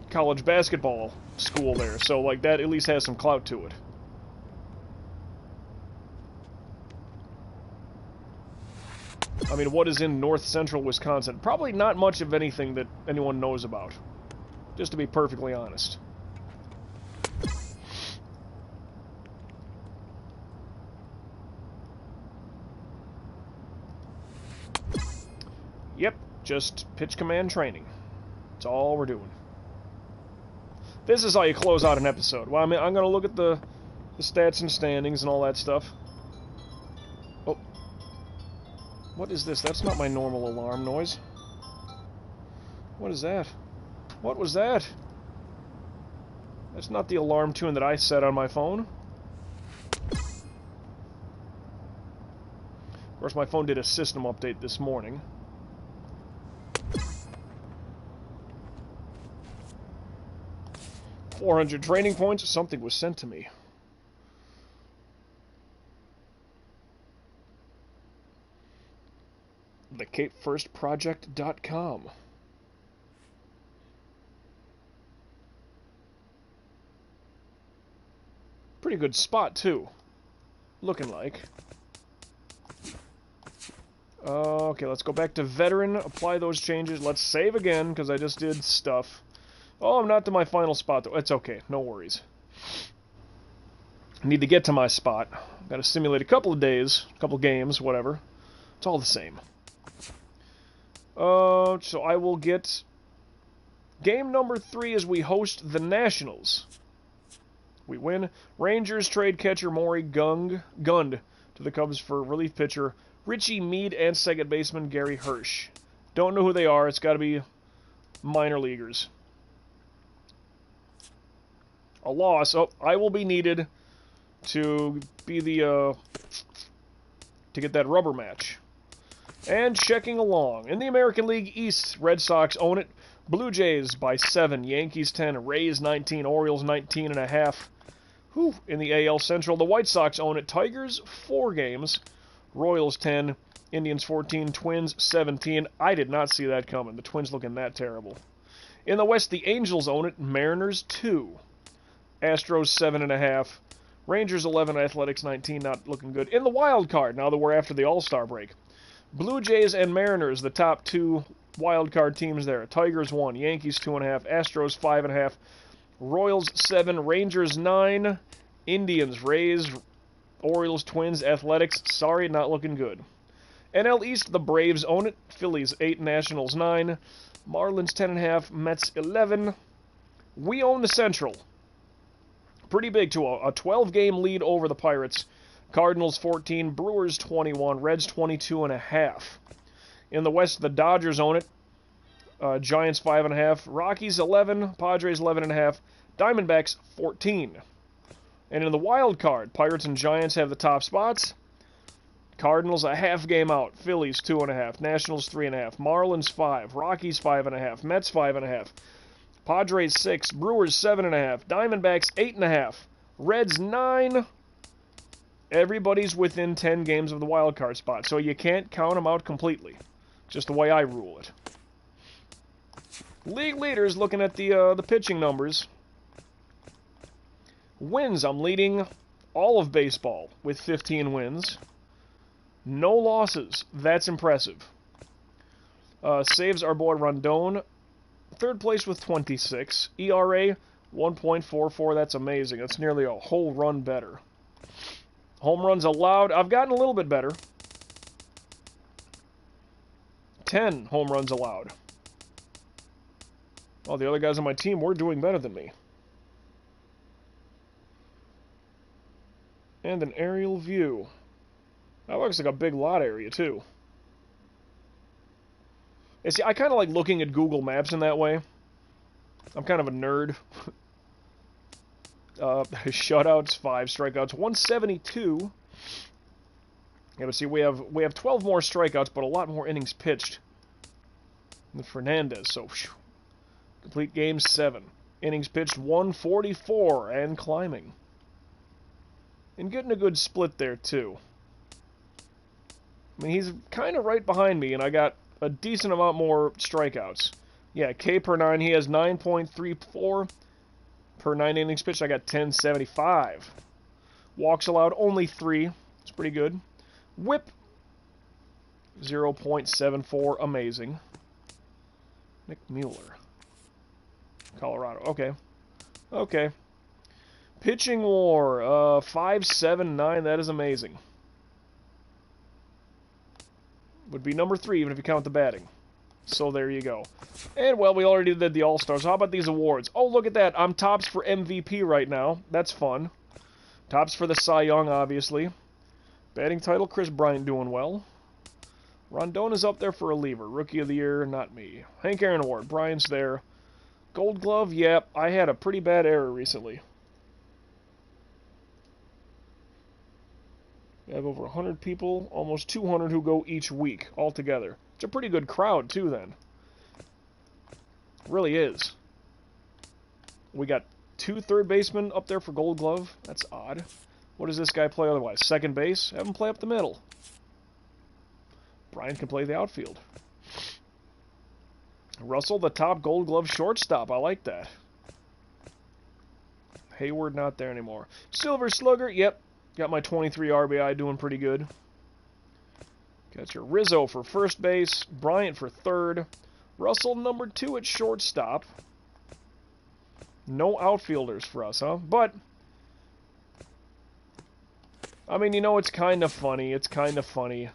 college basketball school there. So like that at least has some clout to it. I mean, what is in north central Wisconsin? Probably not much of anything that anyone knows about. Just to be perfectly honest. Yep, just pitch command training. That's all we're doing. This is how you close out an episode. Well, I mean, I'm going to look at the stats and standings and all that stuff. Oh. What is this? That's not my normal alarm noise. What is that? What was that? That's not the alarm tune that I set on my phone. Of course, my phone did a system update this morning. $400 training points. Something was sent to me. TheCapeFirstProject.com. Pretty good spot, too. Looking like. Okay, let's go back to veteran, apply those changes. Let's save again, because I just did stuff. Oh, I'm not to my final spot, though. It's okay, no worries. I need to get to my spot. Got to simulate a couple of days, a couple of games, whatever. It's all the same. So I will get... Game number 3 as we host the Nationals. We win. Rangers trade catcher Maury Gund to the Cubs for relief pitcher Richie Meade and second baseman Gary Hirsch. Don't know who they are. It's got to be minor leaguers. A loss. Oh, I will be needed to be the to get that rubber match. And checking along. In the American League East, Red Sox own it. Blue Jays by 7, Yankees 10, Rays 19, Orioles 19.5. Whew. In the AL Central, the White Sox own it. Tigers 4 games, Royals 10, Indians 14, Twins 17. I did not see that coming. The Twins looking that terrible. In the West, the Angels own it. Mariners 2, Astros 7.5, Rangers 11, Athletics 19. Not looking good. In the wild card, now that we're after the All-Star break, Blue Jays and Mariners, the top 2 wild card teams there. Tigers 1, Yankees 2.5, Astros 5.5, Royals 7, Rangers 9, Indians, Rays, Orioles, Twins, Athletics. Sorry, not looking good. NL East, the Braves own it. Phillies 8, Nationals 9, Marlins 10.5, Mets 11. We own the Central. Pretty big to a 12-game lead over the Pirates. Cardinals 14, Brewers 21, Reds 22.5. In the West, the Dodgers own it. Giants 5.5, Rockies 11, Padres 11.5, Diamondbacks 14. And in the wild card, Pirates and Giants have the top spots. Cardinals a half game out, Phillies 2.5, Nationals 3.5, Marlins 5, Rockies 5.5, Mets 5.5, Padres 6, Brewers 7.5, Diamondbacks 8.5, Reds 9. Everybody's within 10 games of the wild card spot, so you can't count them out completely. Just the way I rule it. League leaders, looking at the pitching numbers. Wins, I'm leading all of baseball with 15 wins. No losses. That's impressive. Saves our boy Rondon. Third place with 26. ERA 1.44. That's amazing. That's nearly a whole run better. Home runs allowed. I've gotten a little bit better. 10 home runs allowed. Well, the other guys on my team were doing better than me. And an aerial view. That looks like a big lot area, too. And see, I kind of like looking at Google Maps in that way. I'm kind of a nerd. Shutouts, 5 strikeouts, 172. Yeah, but see, we have 12 more strikeouts, but a lot more innings pitched than Fernandez. So, whew, complete game 7. Innings pitched 144 and climbing. And getting a good split there, too. I mean, he's kind of right behind me, and I got a decent amount more strikeouts. Yeah, K per 9, he has 9.34 per 9 innings pitched. I got 10.75. Walks allowed, only 3. It's pretty good. Whip, 0.74. Amazing. Nick Mueller. Colorado. Okay. Okay. Pitching WAR, 5.79. That is amazing. Would be number 3, even if you count the batting. So there you go. And, well, we already did the All-Stars. How about these awards? Oh, look at that. I'm tops for MVP right now. That's fun. Tops for the Cy Young, obviously. Batting title, Chris Bryant doing well. Rondon is up there for a reliever. Rookie of the Year, not me. Hank Aaron Award, Bryant's there. Gold Glove, yep. I had a pretty bad error recently. We have over 100 people, almost 200 who go each week altogether. It's a pretty good crowd, too, then. It really is. We got 2 third basemen up there for Gold Glove. That's odd. What does this guy play otherwise? Second base? Have him play up the middle. Brian can play the outfield. Russell, the top Gold Glove shortstop. I like that. Hayward not there anymore. Silver Slugger, yep. Got my 23 RBI, doing pretty good. Got your Rizzo for first base. Bryant for third. Russell number 2 at shortstop. No outfielders for us, huh? But, I mean, you know, it's kind of funny. It's kind of funny.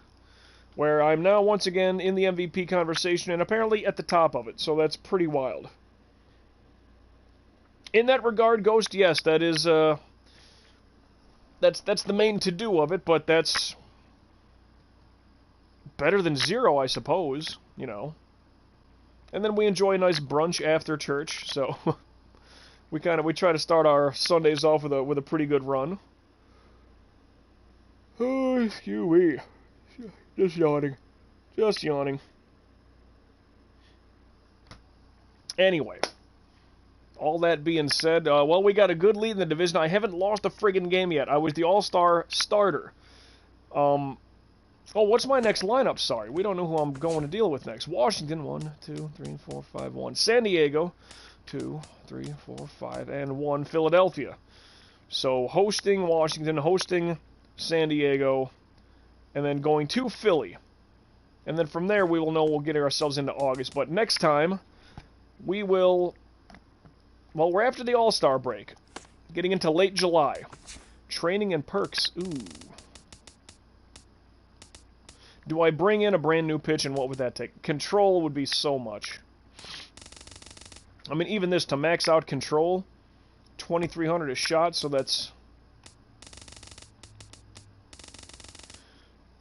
Where I'm now once again in the MVP conversation and apparently at the top of it. So that's pretty wild. In that regard, Ghost, yes, that is, that's the main to-do of it, but that's better than 0, I suppose, you know. And then we enjoy a nice brunch after church, so we try to start our Sundays off with a pretty good run. Oh, excuse me. Just yawning. Just yawning. Anyway, all that being said, well, we got a good lead in the division. I haven't lost a friggin' game yet. I was the All-Star starter. Oh, what's my next lineup? Sorry, we don't know who I'm going to deal with next. Washington, 1, 2, 3, 4, 5, 1. San Diego, 2, 3, 4, 5, and 1. Philadelphia. So, hosting Washington, hosting San Diego, and then going to Philly. And then from there, we will know we'll get ourselves into August. But next time, we will... Well, we're after the All-Star break. Getting into late July. Training and perks. Ooh. Do I bring in a brand new pitch, and what would that take? Control would be so much. I mean, even this, to max out control, 2,300 a shot, so that's...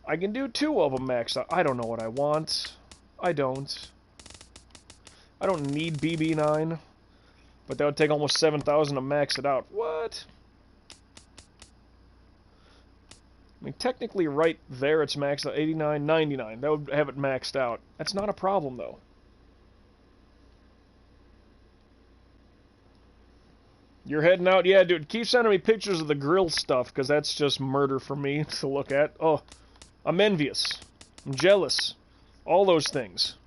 I can do 2 of them maxed out. I don't know what I want. I don't need BB9. But that would take almost 7,000 to max it out. What? I mean, technically right there it's maxed out. 89, 99. That would have it maxed out. That's not a problem, though. You're heading out? Yeah, dude, keep sending me pictures of the grill stuff, because that's just murder for me to look at. Oh, I'm envious. I'm jealous. All those things.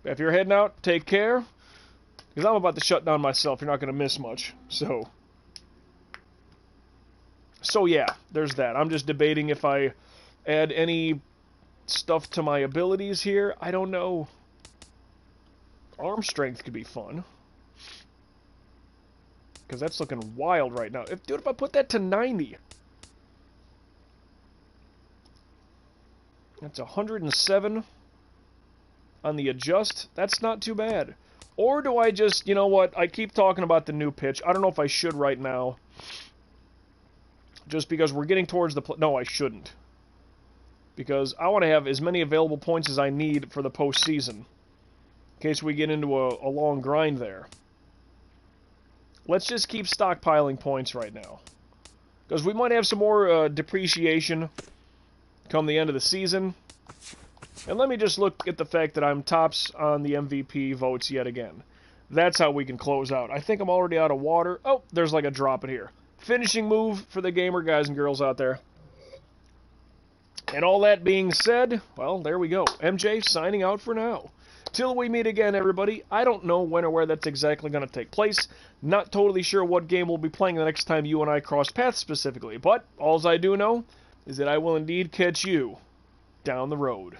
If you're heading out, take care. Because I'm about to shut down myself. You're not going to miss much. So yeah, there's that. I'm just debating if I add any stuff to my abilities here. I don't know. Arm strength could be fun. Because that's looking wild right now. If I put that to 90... That's 107 on the adjust. That's not too bad. Or do I just, you know what, I keep talking about the new pitch. I don't know if I should right now. Just because we're getting towards the... No, I shouldn't. Because I want to have as many available points as I need for the postseason. In case we get into a long grind there. Let's just keep stockpiling points right now. Because we might have some more depreciation come the end of the season. And let me just look at the fact that I'm tops on the MVP votes yet again. That's how we can close out. I think I'm already out of water. Oh, there's like a drop in here. Finishing move for the gamer guys and girls out there. And all that being said, well, there we go. MJ signing out for now. Till we meet again, everybody. I don't know when or where that's exactly going to take place. Not totally sure what game we'll be playing the next time you and I cross paths specifically. But all I do know is that I will indeed catch you down the road.